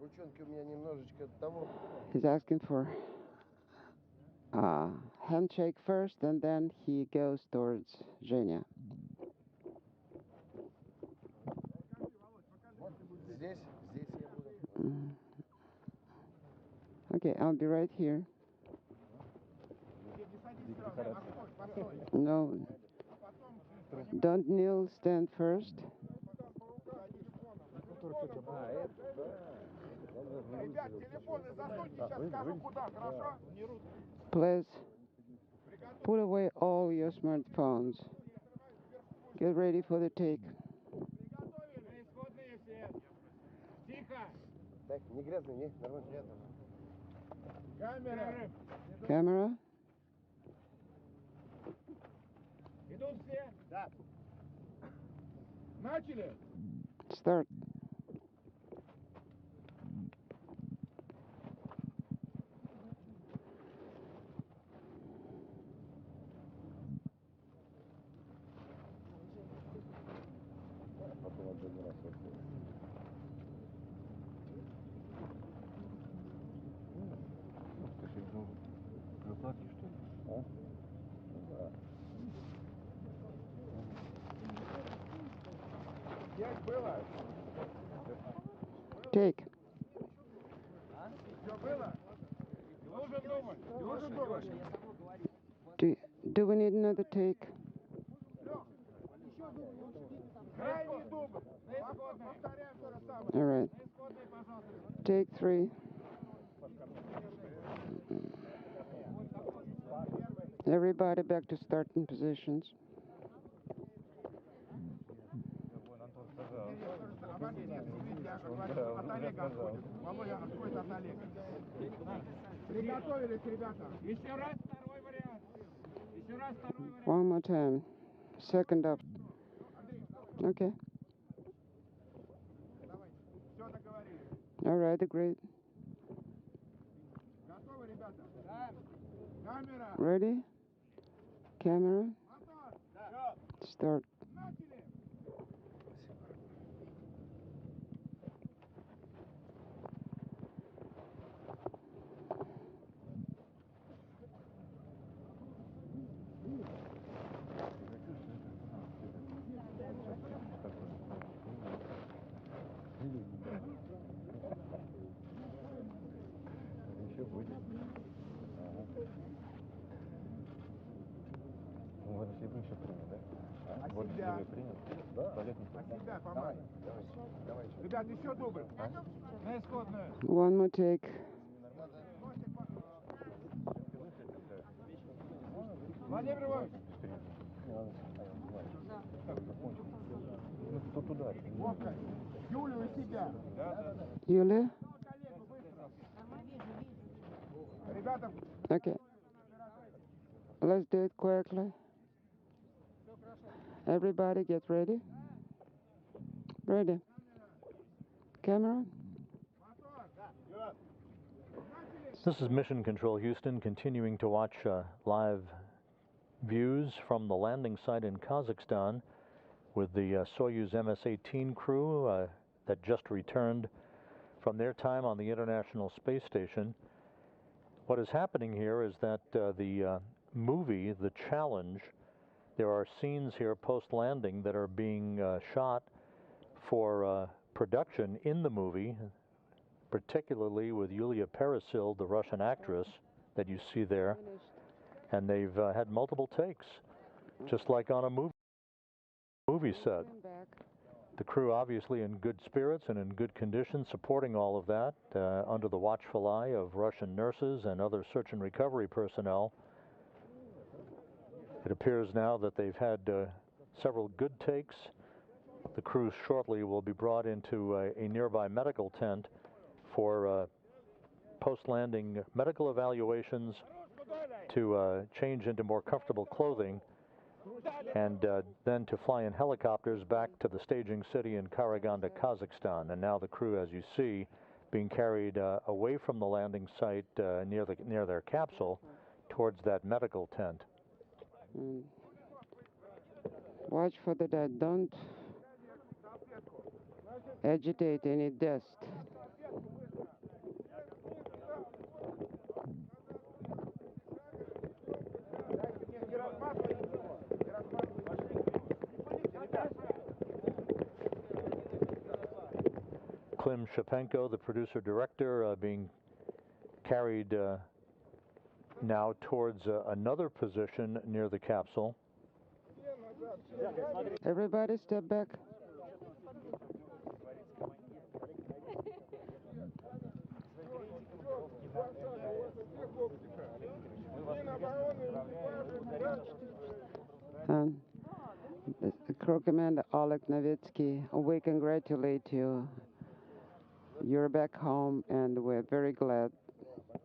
Ручонки у меня немножечко того. is asking for handshake first, and then he goes towards Zhenya. Okay, I'll be right here. No, don't kneel, stand first. Please put away all your smartphones. Get ready for the take. Camera. Идут все? Да. Начали? Start. Take. Do we need another take? All right. Take 3. Everybody back to starting positions. One more time. Second up. Okay. All right, agreed. Ready? Camera. Start. One more take. Юля? Okay. Let's do it quickly. Everybody get ready. Ready. Camera. This is Mission Control Houston, continuing to watch live views from the landing site in Kazakhstan with the Soyuz MS-18 crew that just returned from their time on the International Space Station. What is happening here is that the movie, The Challenge, there are scenes here post-landing that are being shot for production in the movie, particularly with Yulia Peresil, the Russian actress that you see there. And they've had multiple takes, just like on a movie set. The crew obviously in good spirits and in good condition, supporting all of that under the watchful eye of Russian nurses and other search and recovery personnel. It appears now that they've had several good takes. The crew shortly will be brought into a nearby medical tent for post-landing medical evaluations to change into more comfortable clothing, and then to fly in helicopters back to the staging city in Karaganda, Kazakhstan. And now the crew, as you see, being carried away from the landing site near their capsule towards that medical tent. Watch for the dead. Don't agitate any dust. Klim Shapenko, the producer-director, being carried now towards another position near the capsule. Everybody step back. And the crew commander Oleg Novitsky, we congratulate you. You're back home and we're very glad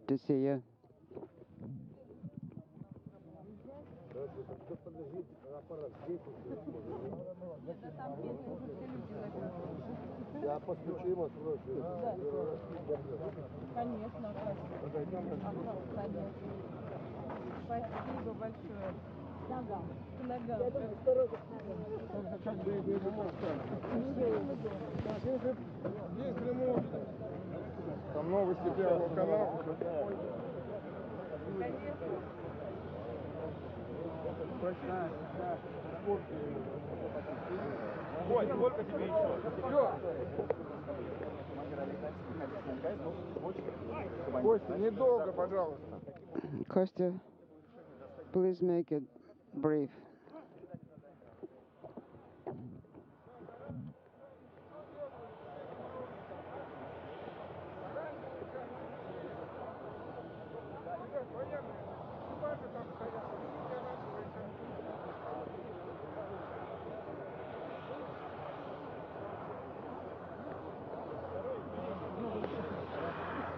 to see you. Я постучу ему, спрошу. Конечно. Спасибо большое. Если можно. Там новости Первого канала. Ой, сколько тебе еще? Все. Костя, недолго, пожалуйста. Kostya, please make it brief.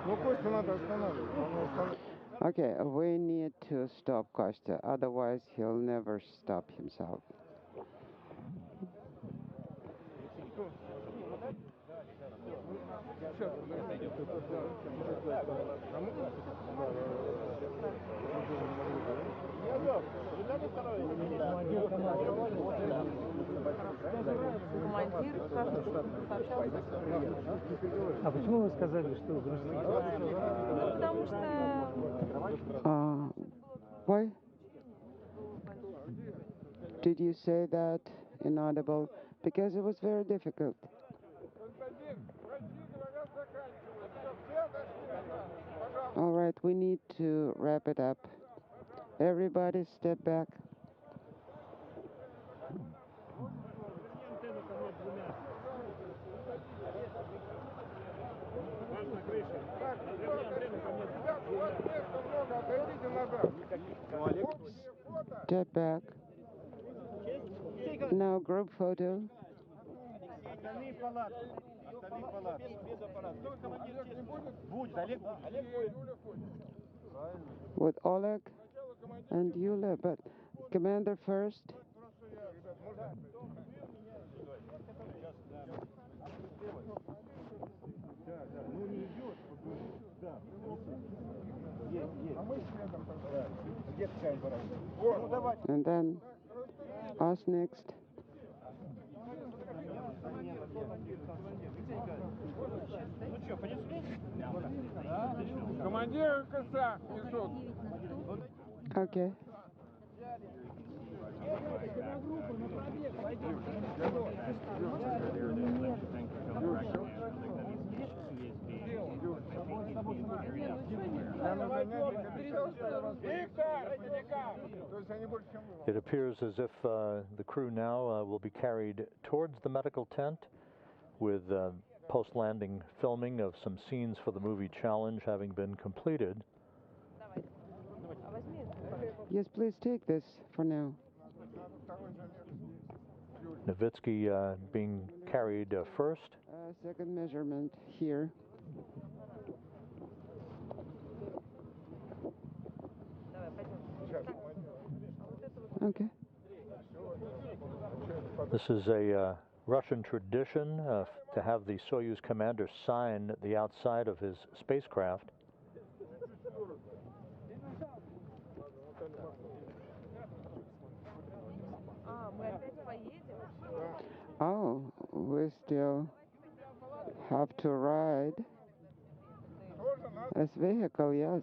Ну, Костю надо останавливать. Okay, we need to stop Kostya, otherwise he'll never stop himself. А почему вы сказали, что Ну, потому что... Why did you say that inaudible? Because it was very difficult. All right, we need to wrap it up. Everybody step back. Step back. Now group photo. With Oleg and Yulia, but commander first. And then us next. Командир коса несут. Okay. It appears as if the crew now will be carried towards the medical tent with post-landing filming of some scenes for the movie Challenge having been completed. Yes, please take this for now. Novitsky being carried first. Second measurement here. Okay. This is a Russian tradition to have the Soyuz commander sign the outside of his spacecraft. Oh, we still have to ride as vehicle, yes.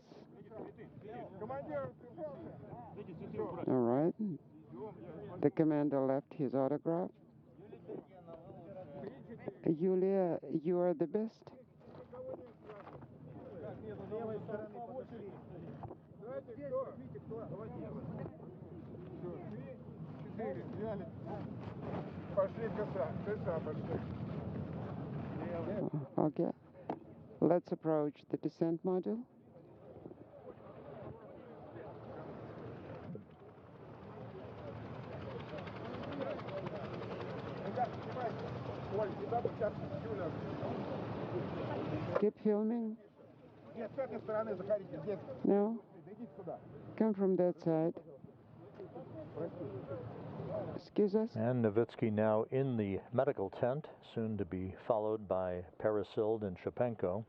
All right. The commander left his autograph. Yulia, you are the best. Okay. Let's approach the descent module. Keep filming. No. Come from that side. Excuse us. And Novitsky now in the medical tent, soon to be followed by Parasild and Shapenko.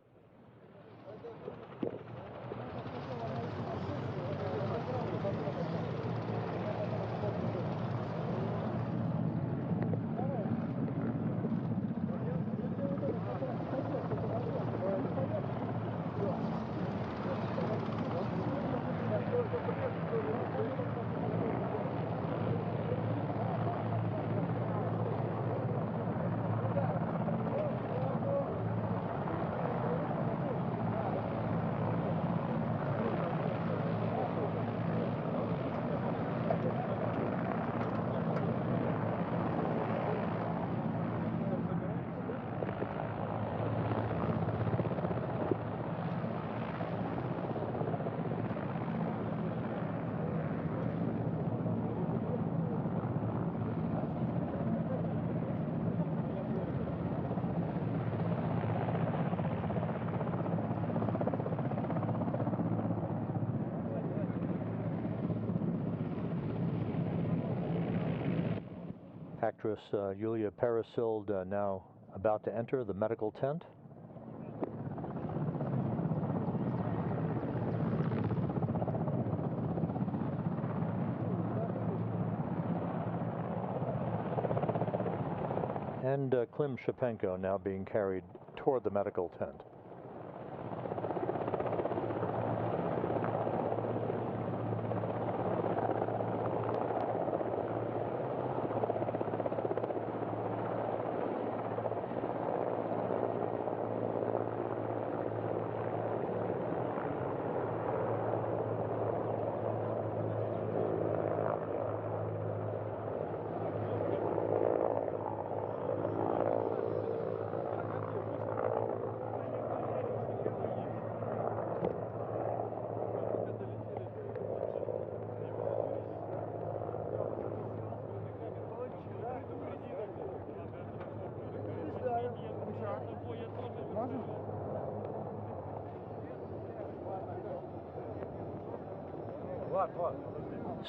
Actress Yulia Parasild now about to enter the medical tent. And Klim Shapenko now being carried toward the medical tent.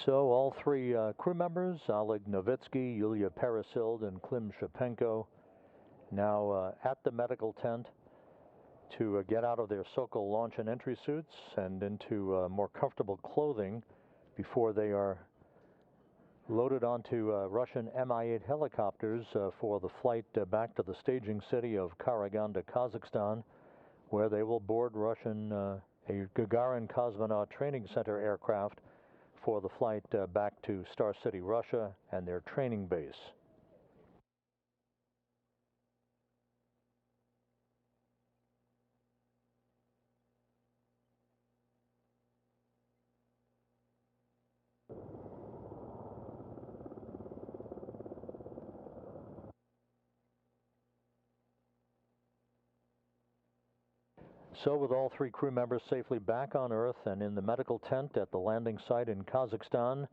So all three crew members, Oleg Novitsky, Yulia Parasild, and Klim Shapenko, now at the medical tent to get out of their Sokol launch and entry suits and into more comfortable clothing before they are loaded onto Russian Mi-8 helicopters for the flight back to the staging city of Karaganda, Kazakhstan, where they will board Russian a Gagarin Cosmonaut Training Center aircraft for the flight back to Star City, Russia, and their training base. So with all three crew members safely back on Earth and in the medical tent at the landing site in Kazakhstan,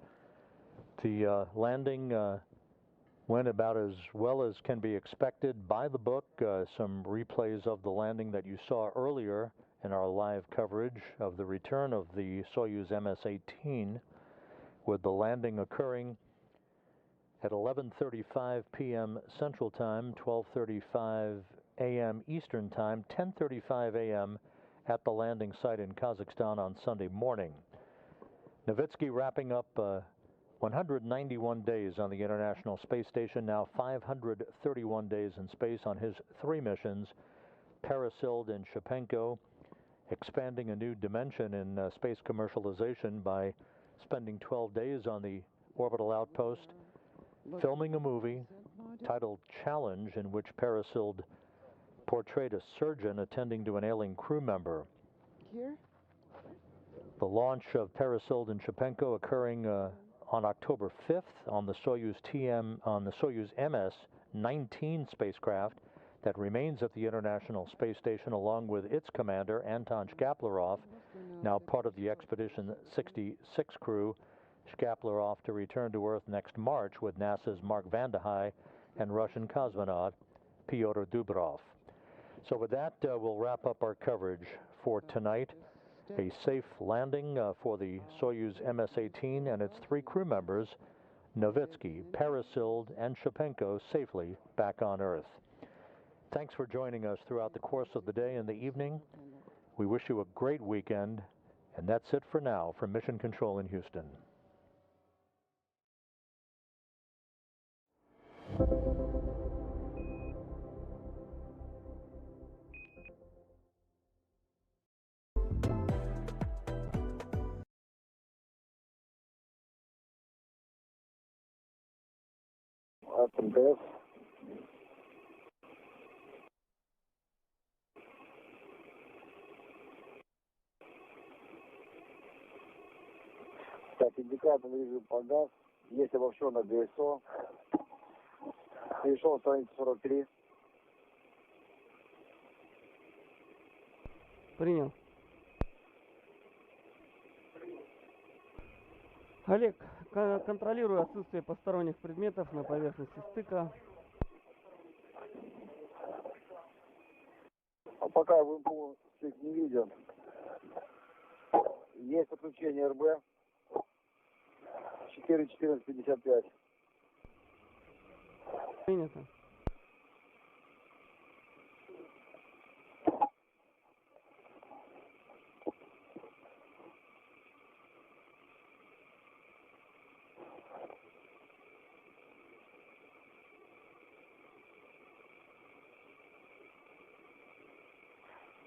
the landing went about as well as can be expected by the book. Some replays of the landing that you saw earlier in our live coverage of the return of the Soyuz MS-18, with the landing occurring at 11:35 p.m. Central Time, 12:35 a.m. Eastern Time, 10:35 a.m. at the landing site in Kazakhstan on Sunday morning. Novitsky wrapping up 191 days on the International Space Station, now 531 days in space on his three missions. Parasild and Shapenko expanding a new dimension in space commercialization by spending 12 days on the orbital outpost filming a movie titled Challenge, in which Parasild portrayed a surgeon attending to an ailing crew member. Here? The launch of Parasild and Shapenko occurring on October 5th on the Soyuz MS-19 spacecraft that remains at the International Space Station, along with its commander, Anton Shkaplerov, now part of the Expedition 66 crew. Shkaplerov to return to Earth next March with NASA's Mark Vande Hei and Russian cosmonaut Pyotr Dubrov. So with that, we'll wrap up our coverage for tonight. A safe landing for the Soyuz MS-18 and its 3 crew members, Novitsky, Parasild, and Shapenko, safely back on Earth. Thanks for joining us throughout the course of the day and the evening. We wish you a great weekend, and that's it for now from Mission Control in Houston. МТС. Так, индикаторный режим погас. Есть обобщенное ГСО. Перешел на страницу 43. Принял. Олег, контролирую отсутствие посторонних предметов на поверхности стыка. А пока в МПУ стык не виден. Есть подключение РБ 4.14.55. Принято.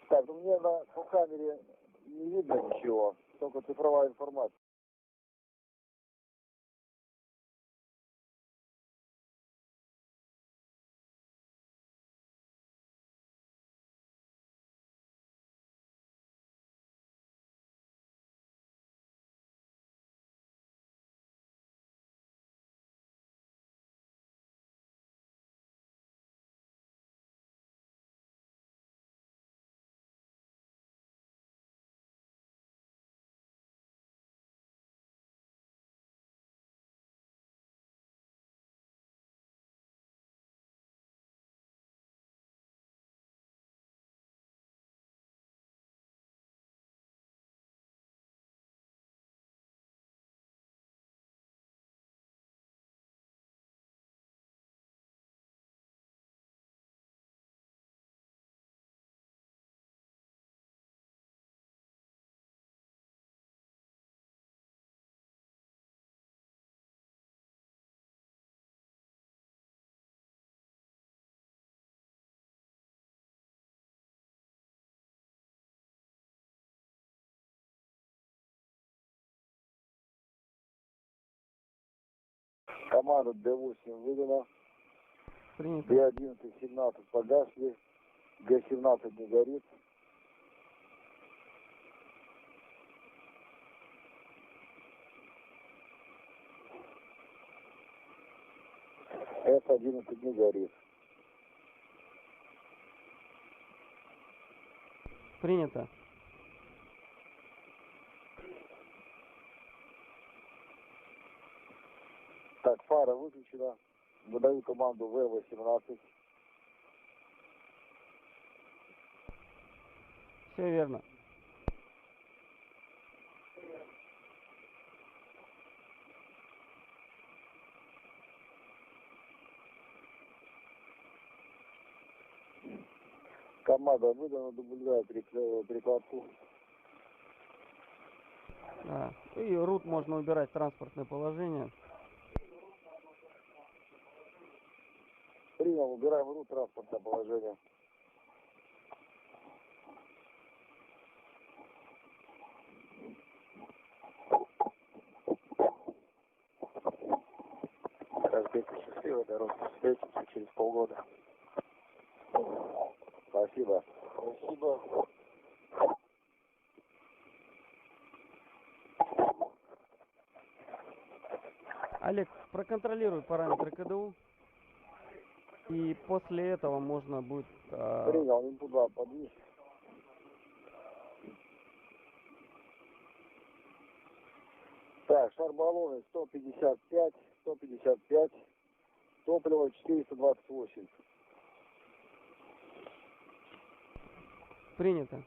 Так, ну мне по камере не видно ничего, только цифровая информация. Команда Д8 выдана. Принято. Д11, 17 погасли. Г17 не горит. С11 не горит. Принято. Так, фара выключена. Выдаю команду В18. Все верно. Команда выдана, дублюдаю прикладку. Да. И рут можно убирать, транспортное положение. Принял, убираем рут, транспортное положение. Так, Петя, счастливой дороги. Встретимся через полгода. Спасибо. Спасибо. Олег, проконтролируй параметры КДУ. И после этого можно будет... Принял, инпут 2 подвис. Так, шар баллоны 155, 155, топливо 428. Принято.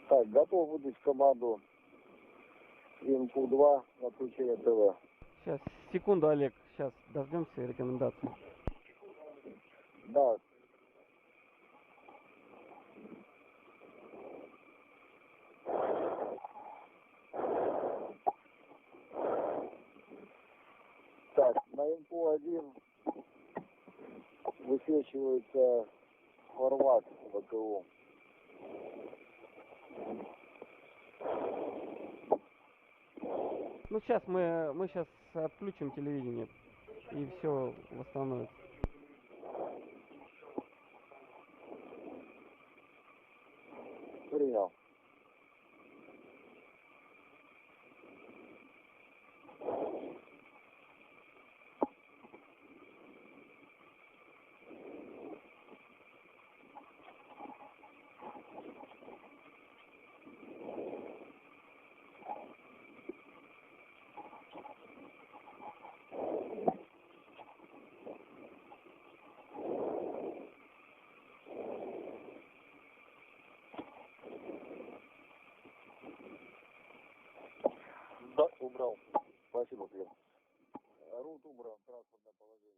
Так, готов выдать команду инпут 2 на включение ТВ. Сейчас, секунду, Олег. Сейчас дождемся рекомендаций. Да. Так, на инпу 1 высвечивается форвард ВКУ. Ну, сейчас мы сейчас отключим телевидение, и все восстановится. Принял. Да, убрал. Спасибо, Клим. Рут убрал, транспортное положение.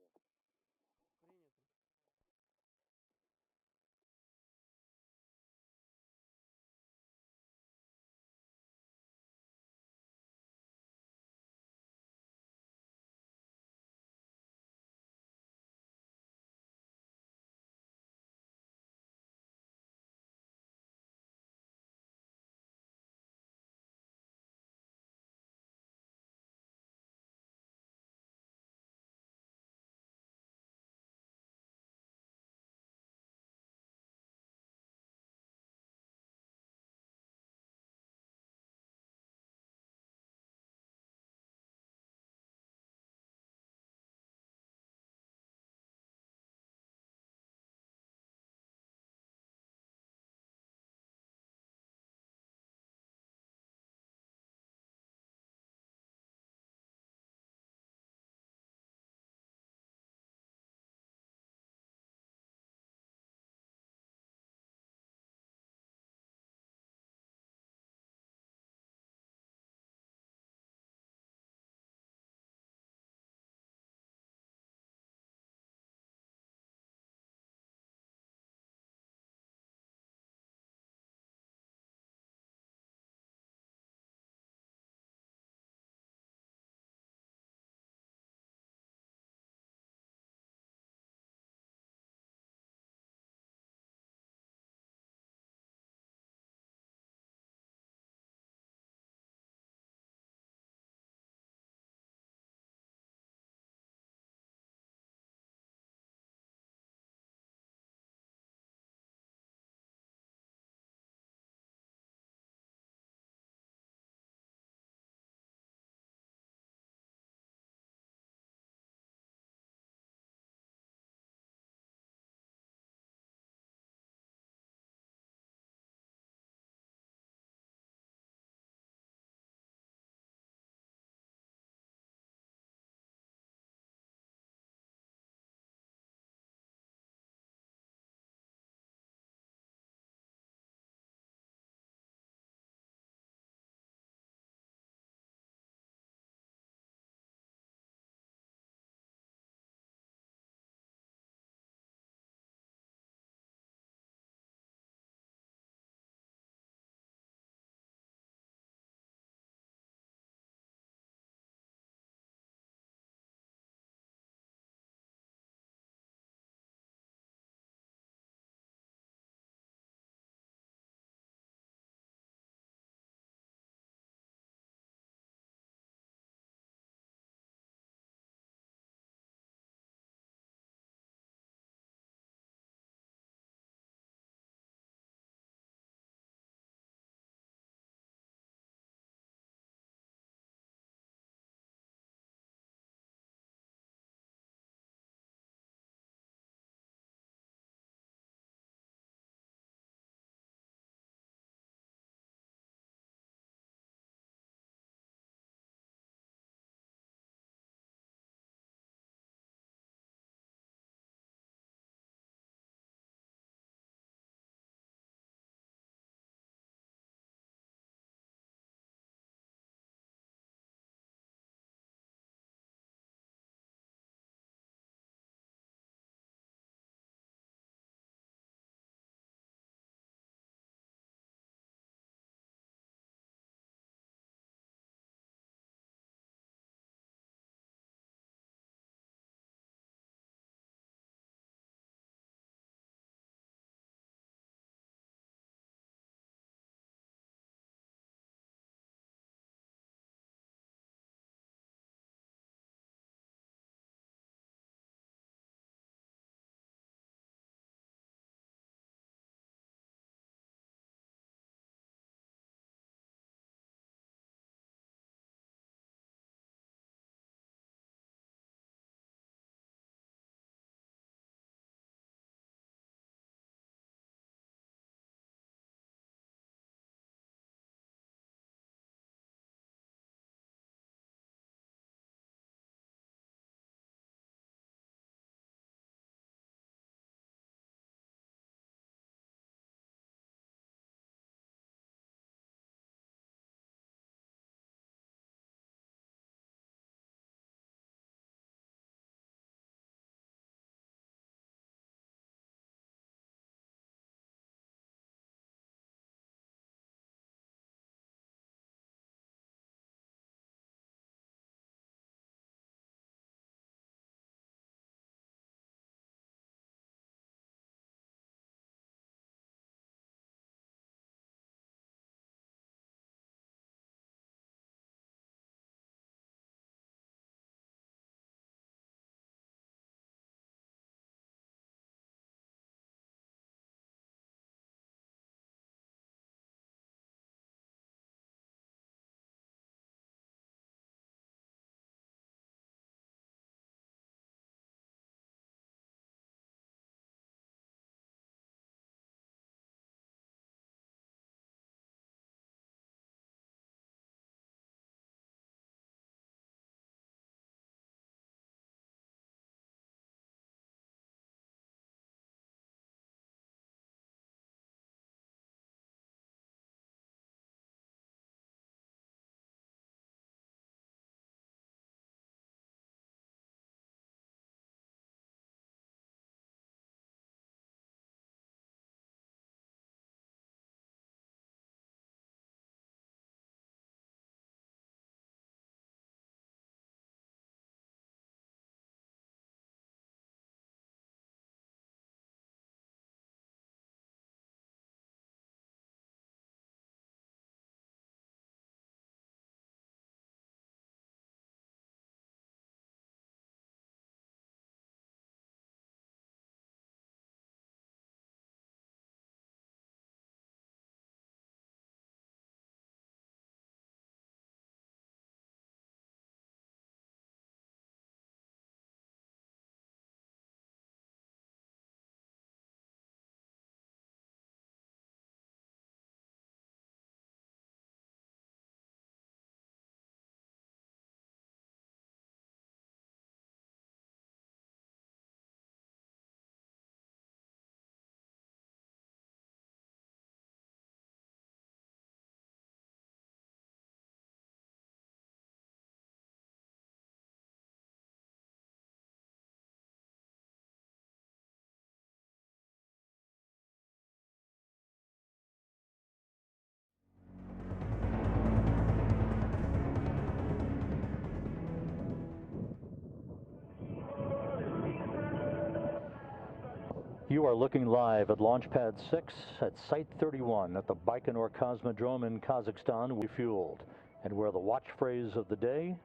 You are looking live at Launchpad 6 at Site 31 at the Baikonur Cosmodrome in Kazakhstan, refueled. And where the watch phrase of the day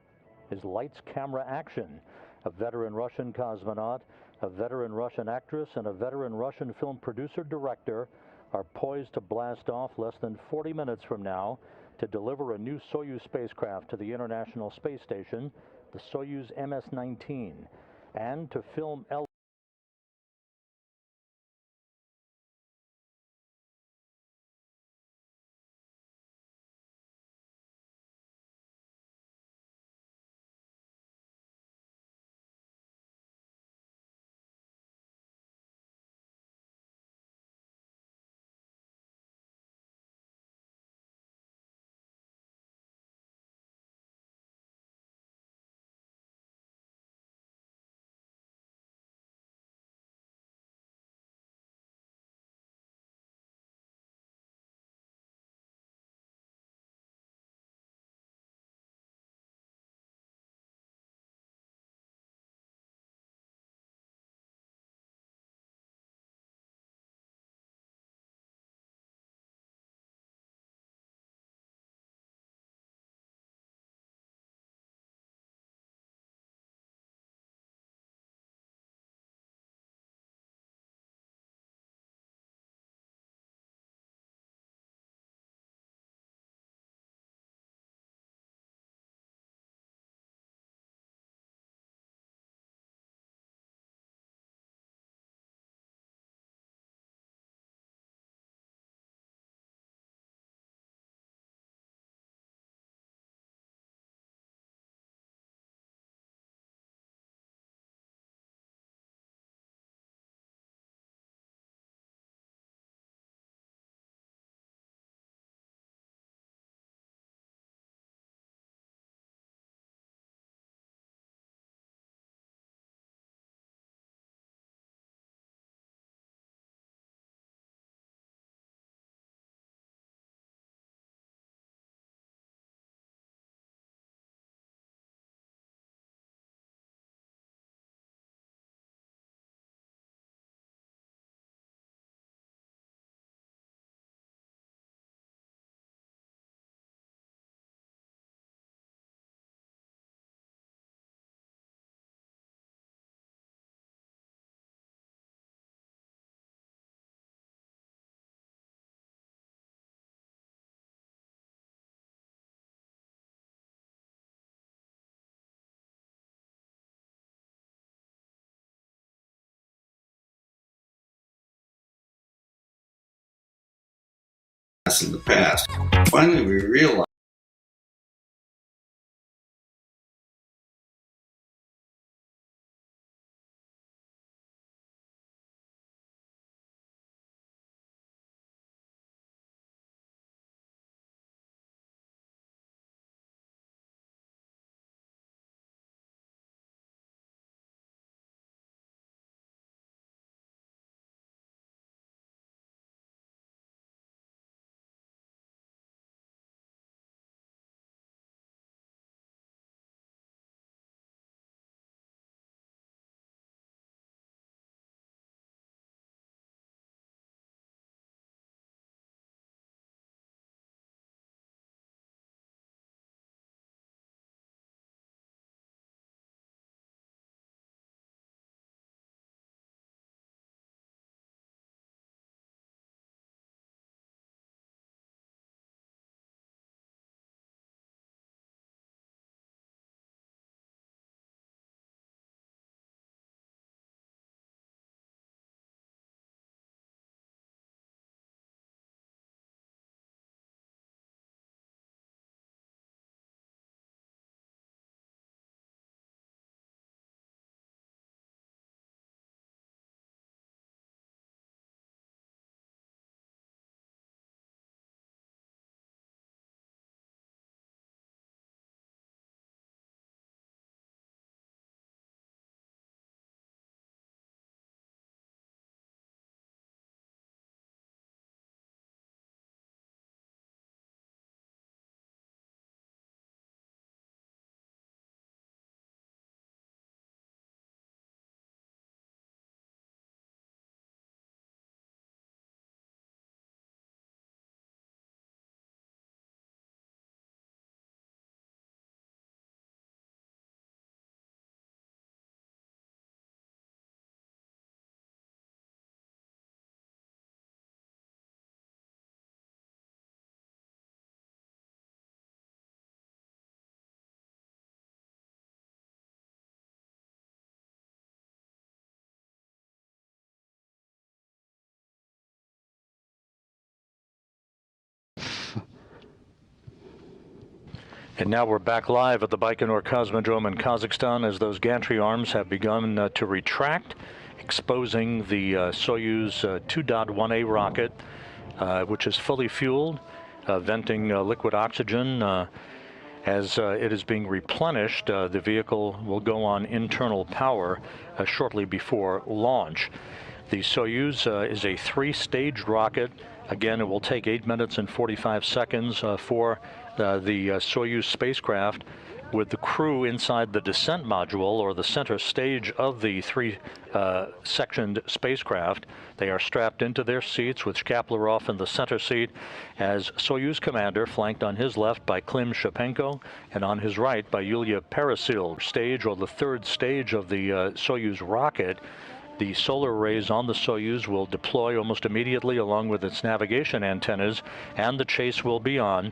is lights, camera, action. A veteran Russian cosmonaut, a veteran Russian actress, and a veteran Russian film producer-director are poised to blast off less than 40 minutes from now to deliver a new Soyuz spacecraft to the International Space Station, the Soyuz MS-19, and to film in the past. Finally, we realized And now we're back live at the Baikonur Cosmodrome in Kazakhstan as those gantry arms have begun to retract, exposing the Soyuz 2.1A rocket, which is fully fueled, venting liquid oxygen. As it is being replenished, the vehicle will go on internal power shortly before launch. The Soyuz is a three-staged rocket. Again, it will take 8 minutes and 45 seconds for the Soyuz spacecraft, with the crew inside the descent module, or the center stage of the three-sectioned spacecraft. They are strapped into their seats with Shkaplerov in the center seat as Soyuz commander, flanked on his left by Klim Shapenko and on his right by Yulia Peresil. Stage, or the third stage of the Soyuz rocket, the solar arrays on the Soyuz will deploy almost immediately along with its navigation antennas, and the chase will be on.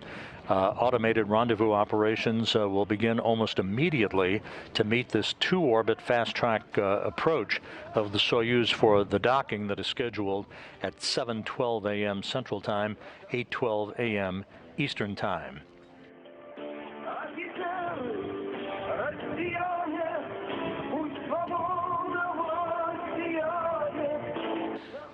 Automated rendezvous operations will begin almost immediately to meet this two-orbit fast-track approach of the Soyuz for the docking that is scheduled at 7:12 a.m. Central Time, 8:12 a.m. Eastern Time.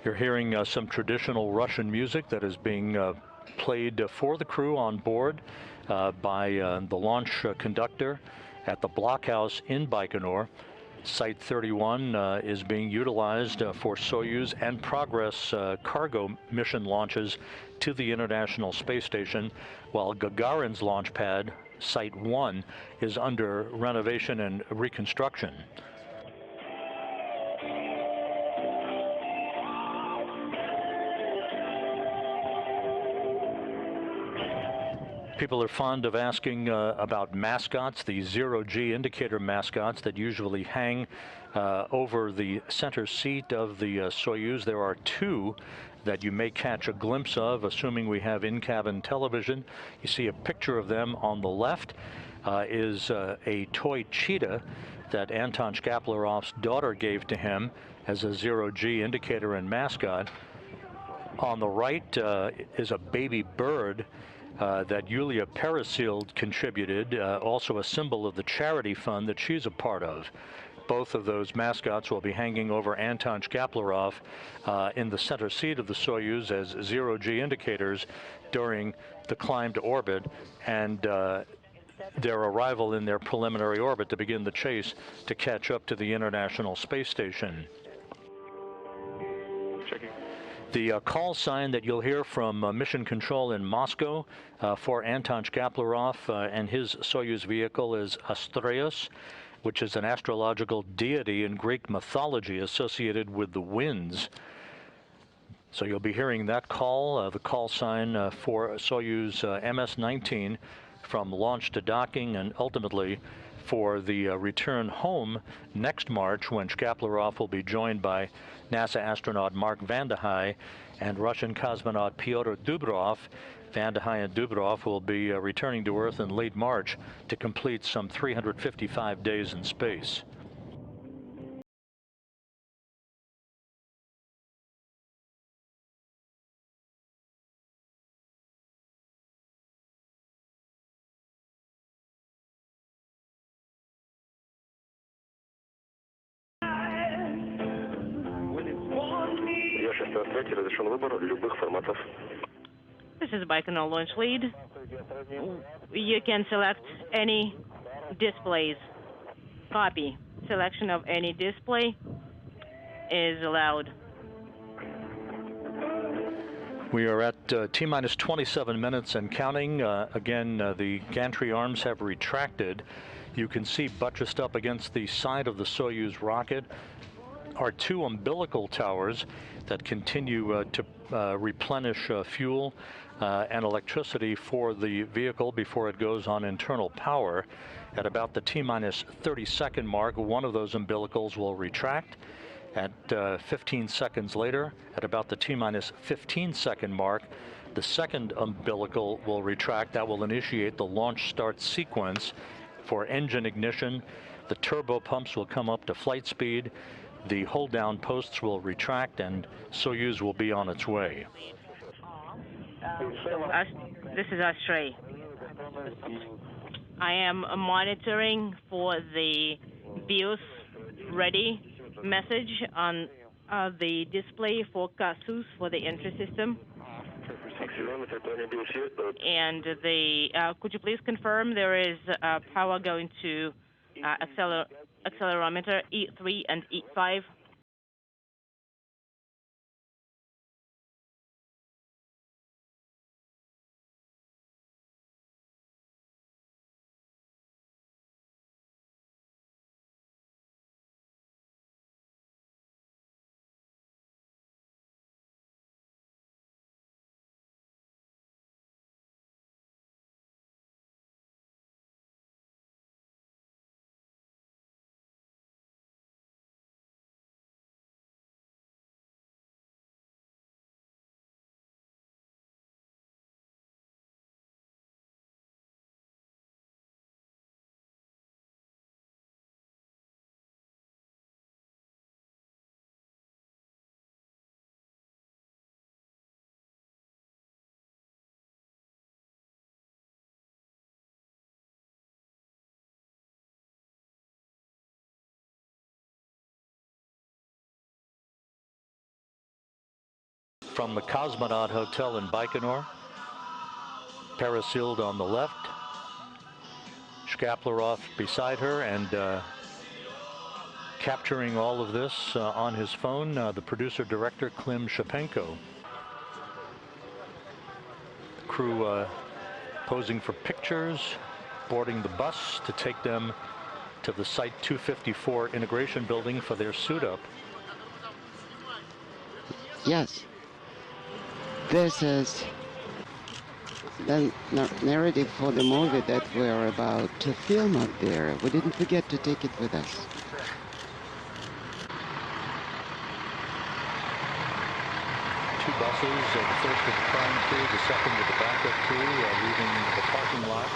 You're hearing some traditional Russian music that is being played for the crew on board by the launch conductor at the blockhouse in Baikonur. Site 31 is being utilized for Soyuz and Progress cargo mission launches to the International Space Station, while Gagarin's launch pad, Site 1, is under renovation and reconstruction. People are fond of asking about mascots, the zero-G indicator mascots that usually hang over the center seat of the Soyuz. There are two that you may catch a glimpse of, assuming we have in-cabin television. You see a picture of them on the left is a toy cheetah that Anton Shkaplerov's daughter gave to him as a zero-G indicator and mascot. On the right is a baby bird that Yulia Peresil contributed, also a symbol of the charity fund that she's a part of. Both of those mascots will be hanging over Anton Shkaplerov in the center seat of the Soyuz as zero-G indicators during the climb to orbit and their arrival in their preliminary orbit to begin the chase to catch up to the International Space Station. Checking. The call sign that you'll hear from Mission Control in Moscow for Anton Shkaplerov and his Soyuz vehicle is Astrios, which is an astrological deity in Greek mythology associated with the winds. So you'll be hearing that call, the call sign for Soyuz MS-19 from launch to docking, and ultimately for the return home next March, when Shkaplerov will be joined by NASA astronaut Mark Vande Hei and Russian cosmonaut Pyotr Dubrov. Vande Hei and Dubrov will be returning to Earth in late March to complete some 355 days in space. This is Baikonur Launch Lead. You can select any displays. Copy. Selection of any display is allowed. We are at T-minus 27 minutes and counting. Again, the gantry arms have retracted. You can see buttressed up against the side of the Soyuz rocket are two umbilical towers that continue to replenish fuel and electricity for the vehicle before it goes on internal power. At about the T-minus 30-second mark, one of those umbilicals will retract. At 15 seconds later, at about the T-minus 15-second mark, the second umbilical will retract. That will initiate the launch start sequence for engine ignition. The turbo pumps will come up to flight speed. The hold-down posts will retract, and Soyuz will be on its way. This is Astray. I am monitoring for the BIOS ready message on the display for CASUS for the entry system. And could you please confirm there is power going to accelerometer E3 and E5? From the Cosmonaut Hotel in Baikonur, parasealed on the left, Shkaplerov beside her, and capturing all of this on his phone, the producer-director Klim Shapenko. The crew posing for pictures, boarding the bus to take them to the Site 254 integration building for their suit-up. Yes. This is the narrative for the movie that we're about to film up there. We didn't forget to take it with us. Two buses, the first with the prime crew, the second with the backup crew, leaving the parking lot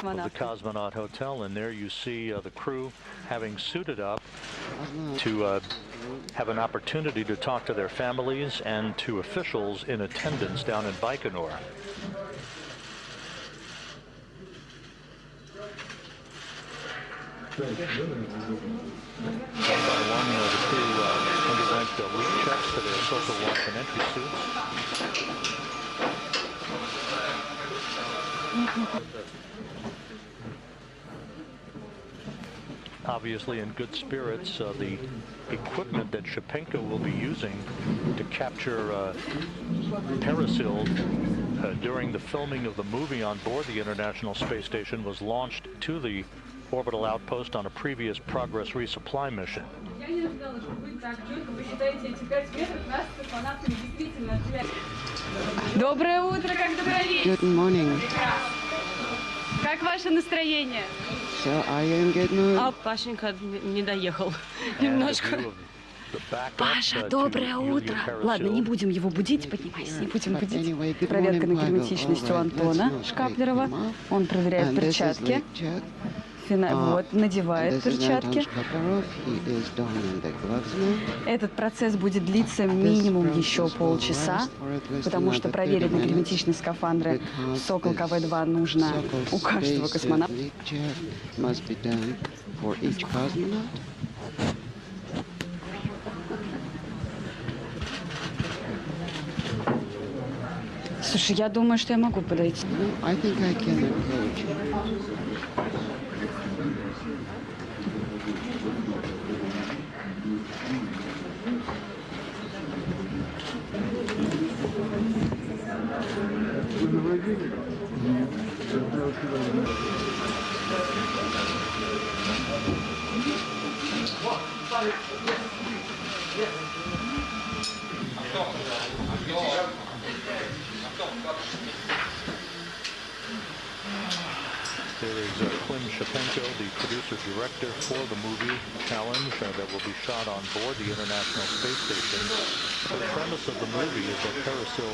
of the Cosmonaut Hotel. And there you see the crew having suited up to have an opportunity to talk to their families and to officials in attendance down in Baikonur. One by one, the crew underwent leak checks for their social launch and entry suits. Obviously in good spirits, the equipment that Shapenko will be using to capture parasealed during the filming of the movie on board the International Space Station was launched to the orbital outpost on a previous Progress resupply mission. Доброе утро, как добрались? Good morning. Как ваше настроение? So are you in good mood? А Пашенька не доехал немножко. Паша, доброе утро. Ладно, не будем его будить, поднимайся, не будем будить. Проверка на герметичность у Антона Шкаплерова. Он проверяет перчатки. Вот, надевает перчатки. Этот процесс будет длиться минимум еще полчаса, потому что проверить на герметичность скафандра Сокол КВ-2 нужно у каждого космонавта. Слушай, я думаю, что я могу подойти. There is Klim Shapenko, the producer-director for the movie Challenge that will be shot on board the International Space Station. The premise of the movie is that Parasil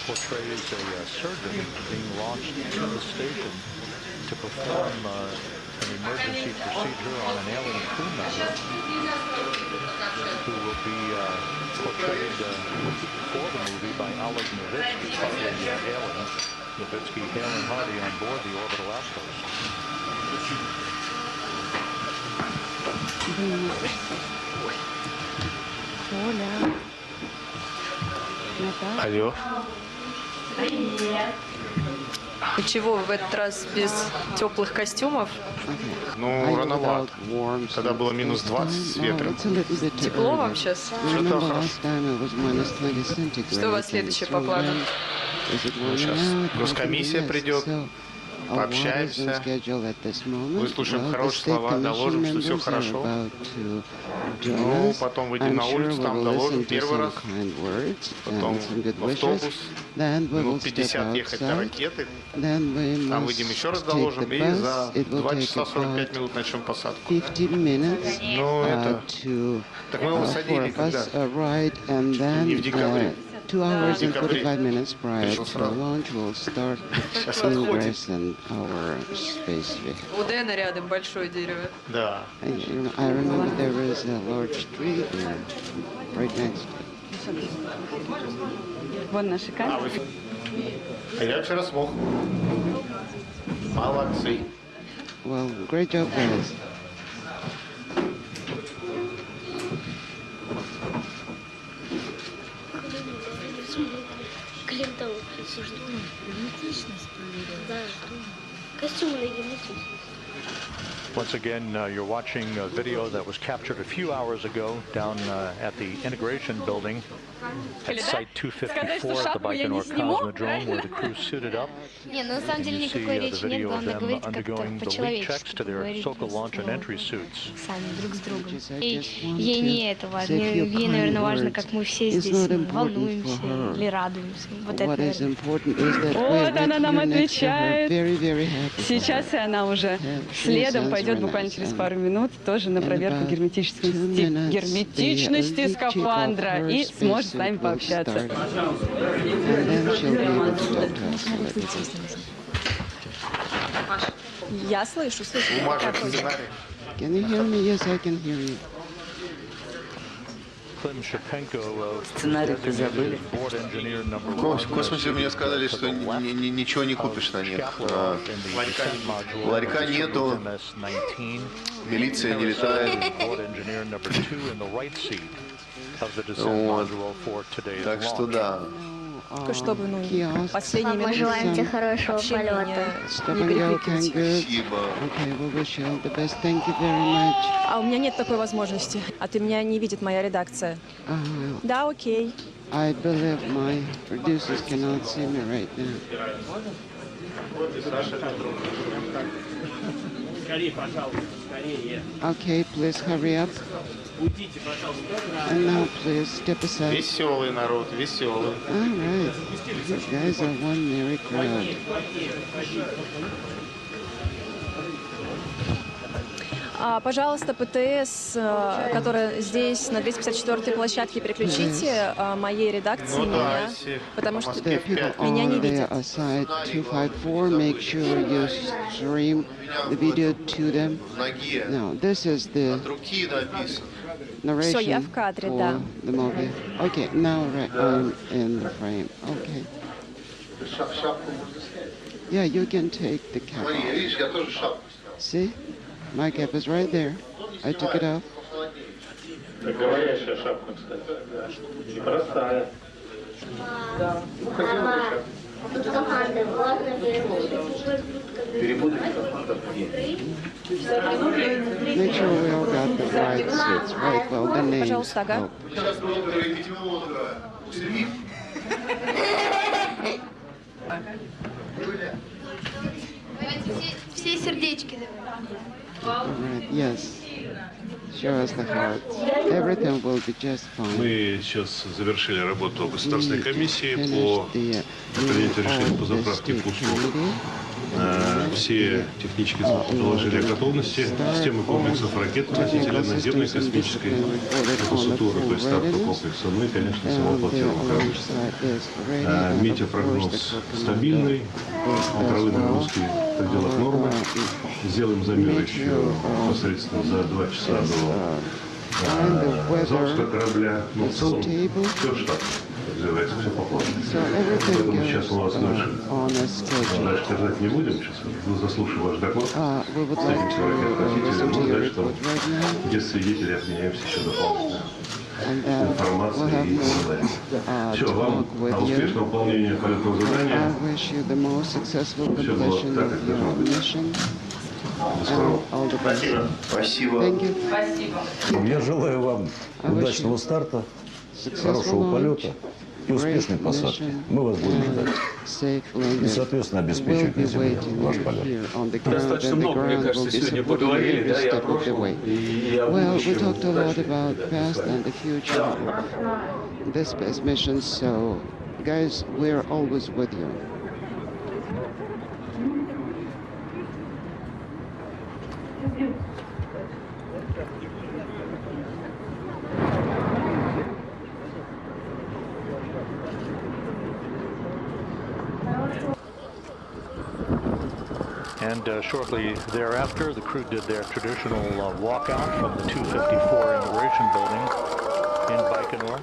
portrays a surgeon being launched to the station to perform an emergency procedure on an alien crew member who will be portrayed for the movie by Oleg Novitsky, partly alien. Novitsky hailing hardy on board the orbital outpost. Оля. Алло. И чего вы в этот раз без теплых костюмов? Ну, рановато. Тогда было минус 20 с ветром. Тепло вам сейчас? Что-то хорошо. Что у вас следующее по плану? Ну, сейчас госкомиссия придет, пообщаемся, выслушаем хорошие слова, доложим, что все хорошо. Ну, потом выйдем на улицу, там доложим первый раз, потом в автобус, минут 50 ехать до ракеты, там выйдем еще раз доложим, и за 2 часа 45 минут начнем посадку. Ну, это... Так мы его садили когда? Не в декабре. 2 hours and 45 minutes prior to the launch will start ingress in our space vehicle. У Дэна рядом большое дерево. Да. I remember there is a large tree there, right next to it. Вон наши камеры. А я вчера смог. Молодцы. Well, great job, guys. Клиентов обсуждено. Герметичность проверяют. Да. Костюмы на герметичность. Once again, you're watching a video that was captured a few hours ago down at the integration building at Site 254 at the Baikonur Cosmodrome, where the crew suited up. Не, на самом деле You see никакой the речи нет, video of главное them говорить как-то undergoing the leak checks to their по-человечески. SOCA launch and entry suits. Сами друг с другом. И ей не это важно. Ей, наверное, важно, как мы все здесь волнуемся или радуемся. Вот это, наверное. Вот она нам отвечает. Сейчас и она уже следом пойдет буквально через пару минут тоже на проверку герметичности скафандра и сможет с нами пообщаться. Я слышу. Бумажек сценарий. Can you hear me? Yes, I can hear you. Сценарий-то забыли. В космосе мне сказали, что ничего не купишь на них. Ларька нету, милиция не летает. Вот. Так что да. Чтобы, последние Мы желаем тебе хорошего полета. А у меня нет такой возможности. От меня не видит моя редакция. Да, окей. I believe my producers cannot see me right now. Okay, please hurry up. And now please step aside. Веселый народ, веселый. All right. You guys are one merry crowd. Пожалуйста, ПТС, которая здесь, на 254-й площадке, переключите моей редакции меня, потому что меня не видят. Aside 254, make sure you stream the video to them. Now, this is the narration for the movie. Okay, now I'm in the frame. Okay. Yeah, you can take the cap off. See? My cap is right there. I took it off. Говорящая шапка, кстати. Непростая. Make sure we all got the right suits, right? Well, the names. Пожалуйста, ага. Все сердечки. Right, yes. Show us the heart. Everything will be just fine. Мы сейчас завершили работу государственной комиссии по принятию решения по заправке пусков. Все технические службы доложили о готовности системы комплексов ракет-носителя наземной космической инфраструктуры, то есть ставка комплекса. Ну и, конечно, самого платформы. Метеопрогноз стабильный, ветровые нагрузки в пределах нормы. Сделаем замер еще непосредственно за 2 часа до запуска корабля. Ну, в целом, все в штате. развивается все по плану. So Поэтому everything сейчас мы вас goes дальше on a schedule. дальше держать не будем. Сейчас заслушаем ваш доклад. We would С этим like человеком to listen to мы your дальше там report right now, без свидетелей обменяемся еще дополнительной and then we'll информацией have и more заданием. Все, вам talk with на you. успешное выполнение полетного I задания. wish you the most successful Все было completion так, of как your должно быть. mission. До скорого. All the best. Спасибо. Thank you. Я желаю вам удачного старта, хорошего полета и успешной посадки. Мы вас будем ждать. И, соответственно, обеспечивать на земле ваш полет. Достаточно много, мне кажется, сегодня поговорили, да, и о прошлом, и о Well, we будущем. talked a lot about past and the future, the space missions, so guys, we're always with you. And shortly thereafter, the crew did their traditional walkout from the 254 immigration building in Baikonur.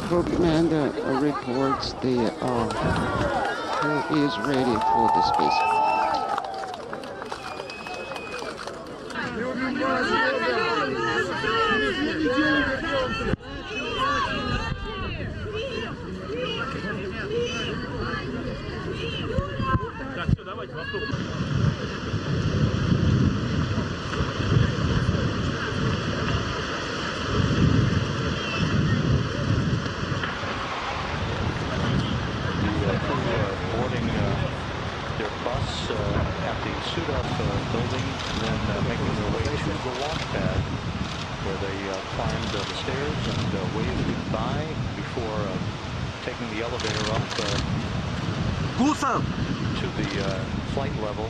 Group commander reports the crew is ready for the space. Так, все, давайте, в автобус. Boarding their bus at the suit-up building, then making their way to the launch pad, where they climbed the stairs and waved goodbye before taking the elevator up to the flight level,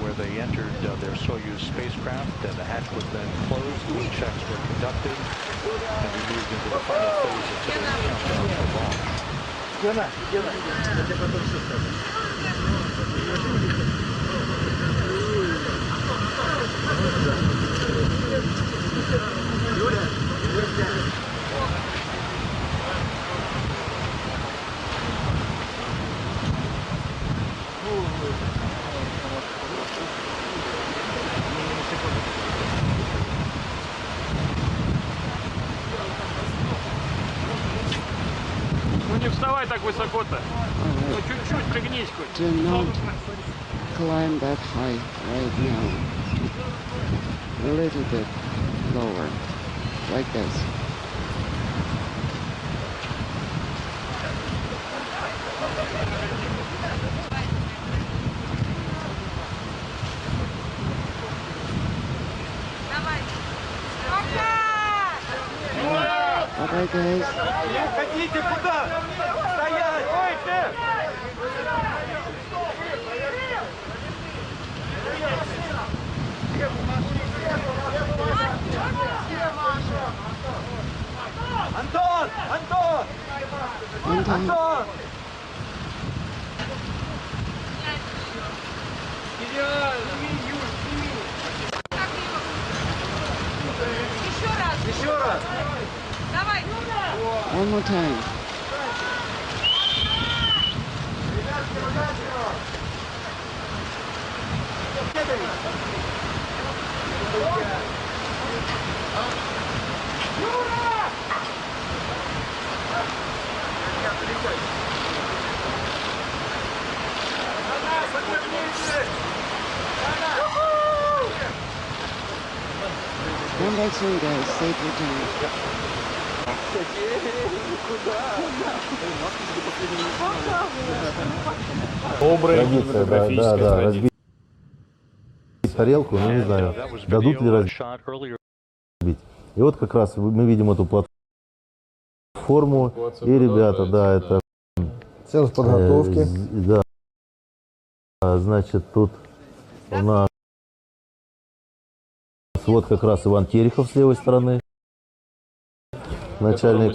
where they entered their Soyuz spacecraft, and the hatch was then closed, and checks were conducted, and we moved into the final phase of today's countdown for launch. Гена, я тебе потом все скажу. Юля, ну не вставай так высоко-то. Ну чуть-чуть пригнись хоть. Do not climb that high right now. A little bit lower, like this. Alright guys. Хотите куда? Стоять! Ой, ты! Антон! Антон! Антон! Еще раз! Давай! One more time. Come back soon, guys. Safe return. Традиция, да, разбить тарелку, но не знаю, дадут ли разбить. И вот как раз мы видим эту платформу, и ребята, да, это... Центр подготовки. Да, значит, тут у нас вот как раз Иван Терехов с левой стороны. Начальник,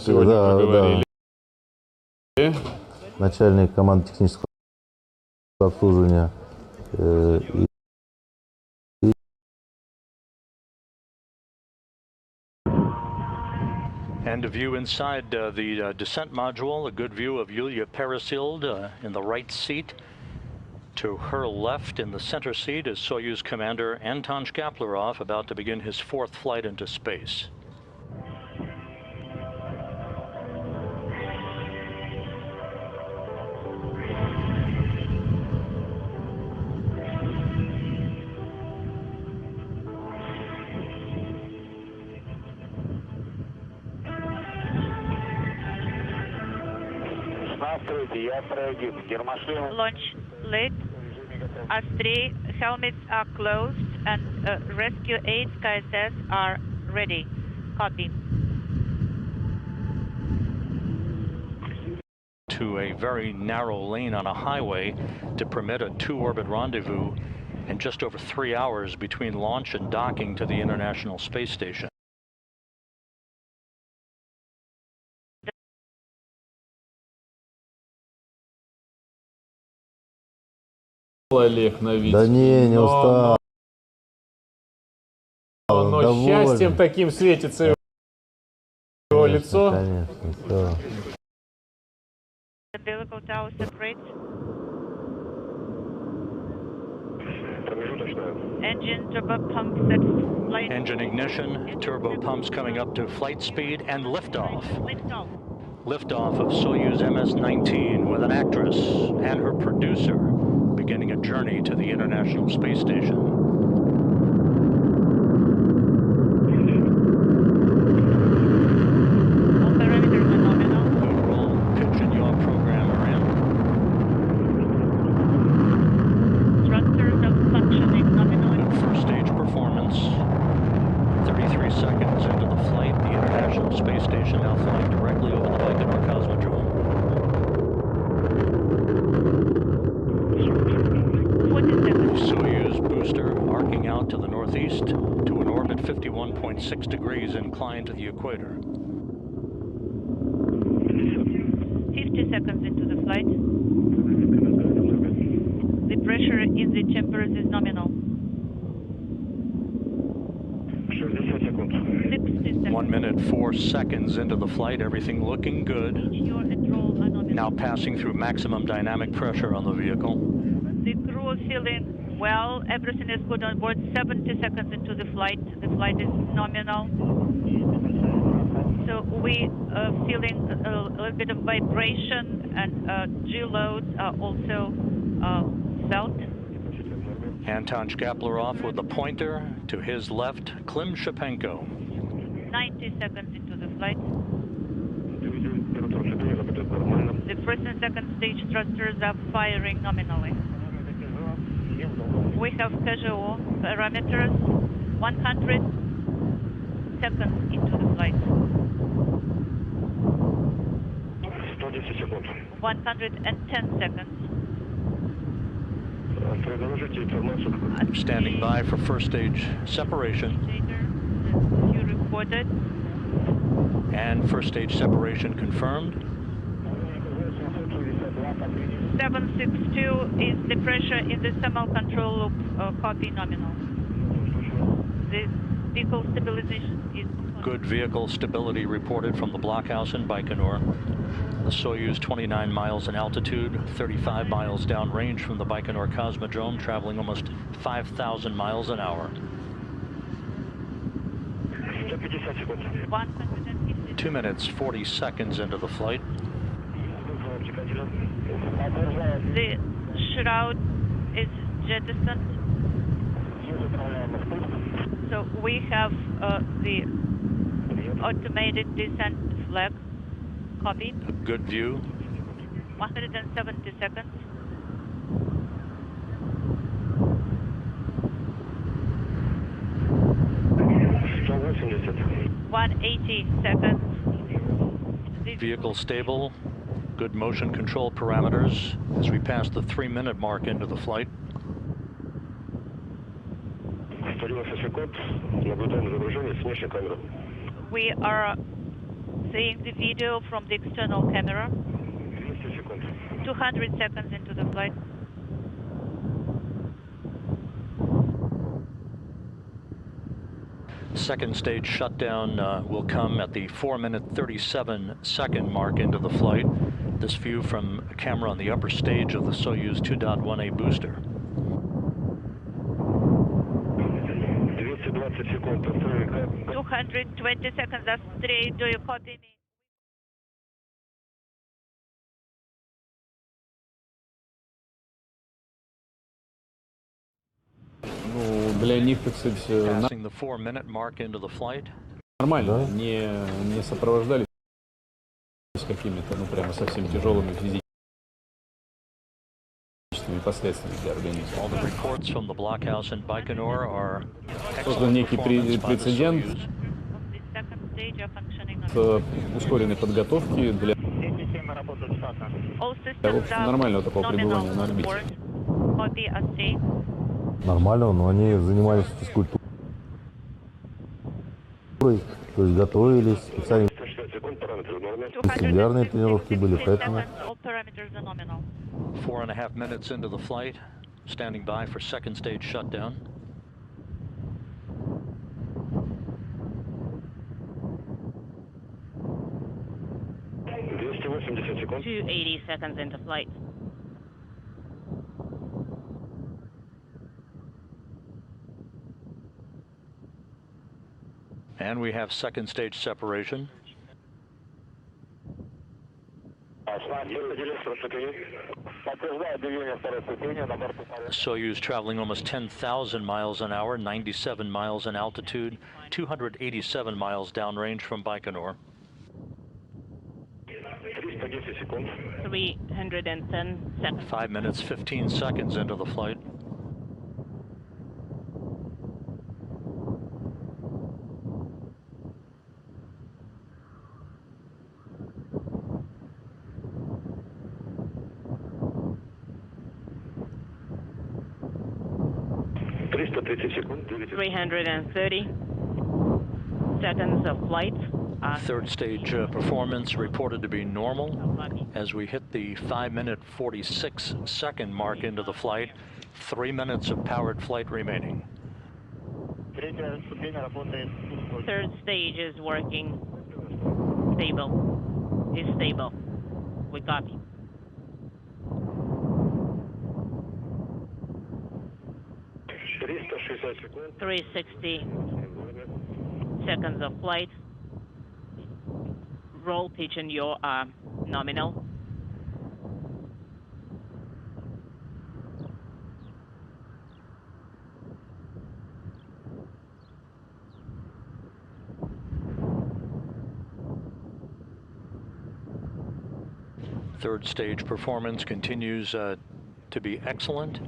начальник команды технического обслуживания. And a view inside the descent module, a good view of Yulia Peresild in the right seat. To her left in the center seat is Soyuz commander Anton Shkaplerov, about to begin his 4th flight into space. Launch lit. Astray, helmets are closed and rescue aids KSS are ready. Copy. To a very narrow lane on a highway to permit a 2-orbit rendezvous in just over 3 hours between launch and docking to the International Space Station. Олег на видео. Да не устал. Но счастьем таким светится его лицо. Конечно, все. Umbilical tower separates. Engine turbo pumps at flight. Engine ignition, turbo pumps coming up to flight speed, and liftoff. Liftoff of Soyuz MS-19 with an actress and her producer beginning a journey to the International Space Station. To the northeast to an orbit 51.6 degrees inclined to the equator. 50 seconds into the flight. The pressure in the chambers is nominal. 60 seconds. 1 minute, 4 seconds into the flight, everything looking good. Now passing through maximum dynamic pressure on the vehicle. The crew feeling well, everything is good on board. 70 seconds into the flight is nominal. So we are feeling a little bit of vibration, and G loads are also felt. Anton Shkaplerov with the pointer to his left, Klim Shapenko. 90 seconds into the flight. The first and second stage thrusters are firing nominally. We have casual parameters, 100 seconds into the flight. 110 seconds. I'm standing by for first stage separation. You reported. And first stage separation confirmed. 762 is the pressure in the thermal control loop, copy nominal. The vehicle stabilization is... Good vehicle stability reported from the blockhouse in Baikonur. The Soyuz 29 miles in altitude, 35 miles downrange from the Baikonur Cosmodrome, traveling almost 5,000 miles an hour. 2 minutes, 40 seconds into the flight. The shroud is jettisoned. So we have the automated descent flag. Copy. A good view. 170 seconds. 180 seconds. Vehicle stable. Good motion control parameters as we pass the 3-minute mark into the flight. We are seeing the video from the external camera. 200 seconds into the flight. Second stage shutdown will come at the 4-minute 37-second mark into the flight. This view from a camera on the upper stage of the Soyuz 2.1A booster. 220 seconds, Astray, do you copy me? Ну, для них, так сказать, Passing the 4-minute mark into the flight. нормально, не сопровождались какими-то, ну, прямо совсем тяжелыми физическими последствиями для организма. All the reports from the blockhouse in Baikonur are Создан некий прецедент с ускоренной подготовки для нормального такого пребывания на орбите. Нормально, но они занимались физкультурой, то есть готовились, специально вестибулярные тренировки были, поэтому... 4.5 minutes into the flight, standing by for second stage shutdown. To 80 seconds into flight. And we have second stage separation. Soyuz traveling almost 10,000 miles an hour, 97 miles in altitude, 287 miles downrange from Baikonur. 310 seconds. 5 minutes, 15 seconds into the flight. Three 330 seconds of flight. Third stage performance reported to be normal as we hit the 5-minute 46-second mark into the flight. 3 minutes of powered flight remaining. Third stage is working. Stable. Is stable. We copy. seconds. 360 seconds of flight. Roll pitch and yaw are nominal. Third stage performance continues to be excellent.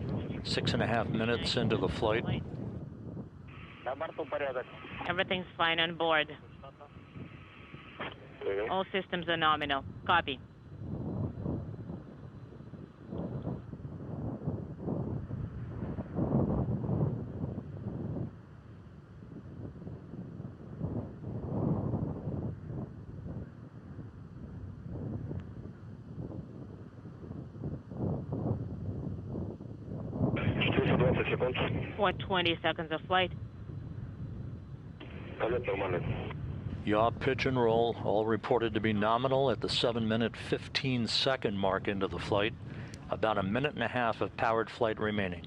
6.5 minutes into the flight. Everything's fine on board. All systems are nominal. Copy. For 20 seconds of flight. Yaw, pitch, and roll, all reported to be nominal at the 7-minute 15-second mark into the flight. About 1.5 minutes of powered flight remaining.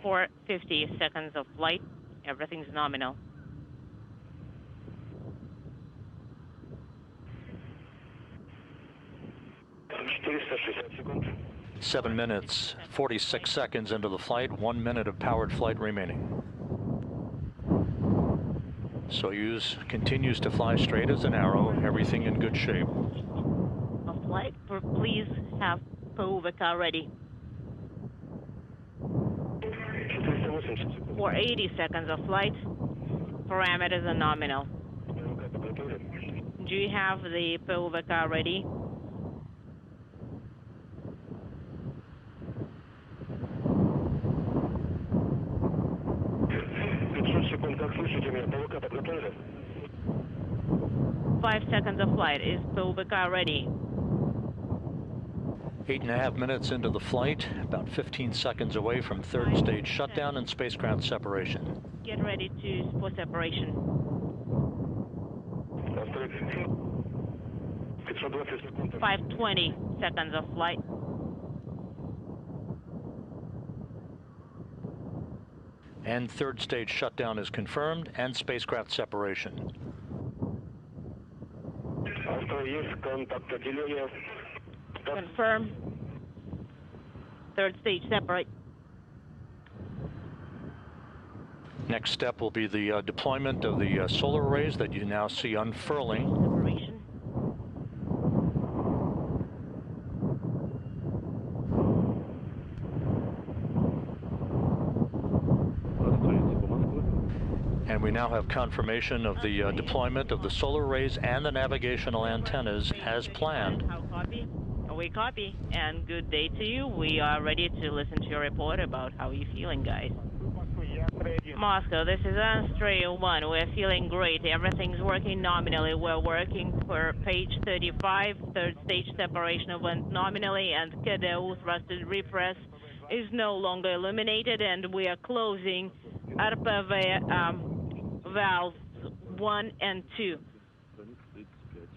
For 50 seconds of flight, everything's nominal. Seconds. 7 minutes, 46 seconds into the flight, 1 minute of powered flight remaining. Soyuz continues to fly straight as an arrow, everything in good shape. A flight, please have Pouso ready. For 80 seconds of flight, parameters are nominal. Do you have the Pouso ready? Five seconds of flight. Is Pouso ready? 8.5 minutes into the flight, about 15 seconds away from third stage shutdown and spacecraft separation. Get ready for separation. 520 seconds of flight. And third stage shutdown is confirmed and spacecraft separation. Confirm. Third stage separate. Next step will be the deployment of the solar arrays that you now see unfurling. Separation. And we now have confirmation of the deployment of the solar arrays and the navigational antennas as planned. How copy? We copy. And good day to you. We are ready to listen to your report about how you're feeling, guys. Moscow, this is Astronomia 1. We're feeling great. Everything's working nominally. We're working for page 35. Third stage separation went nominally, and KDU thrusted repress is no longer illuminated, and we are closing RPV valves 1 and 2.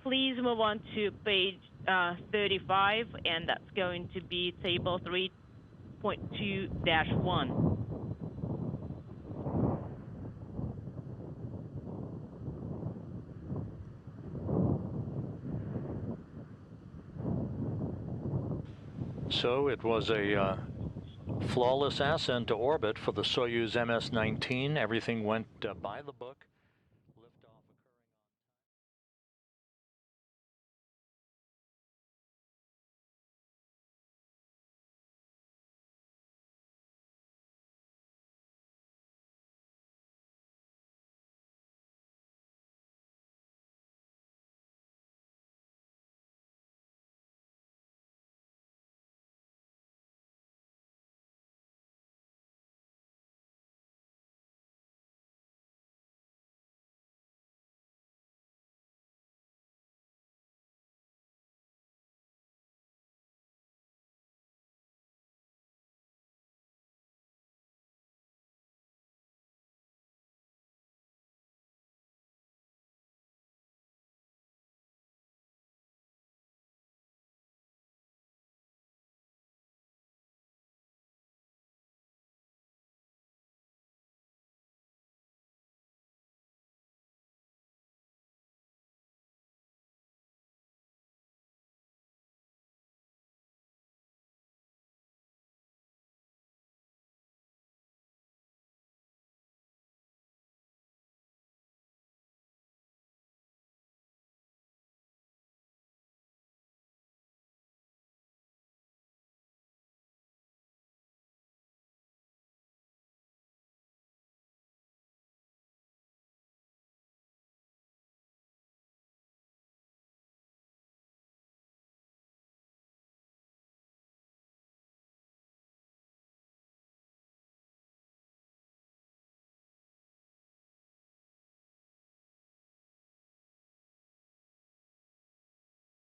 Please move on to page 35, and that's going to be table 3.2-1. So it was a flawless ascent to orbit for the Soyuz MS-19. Everything went by the book.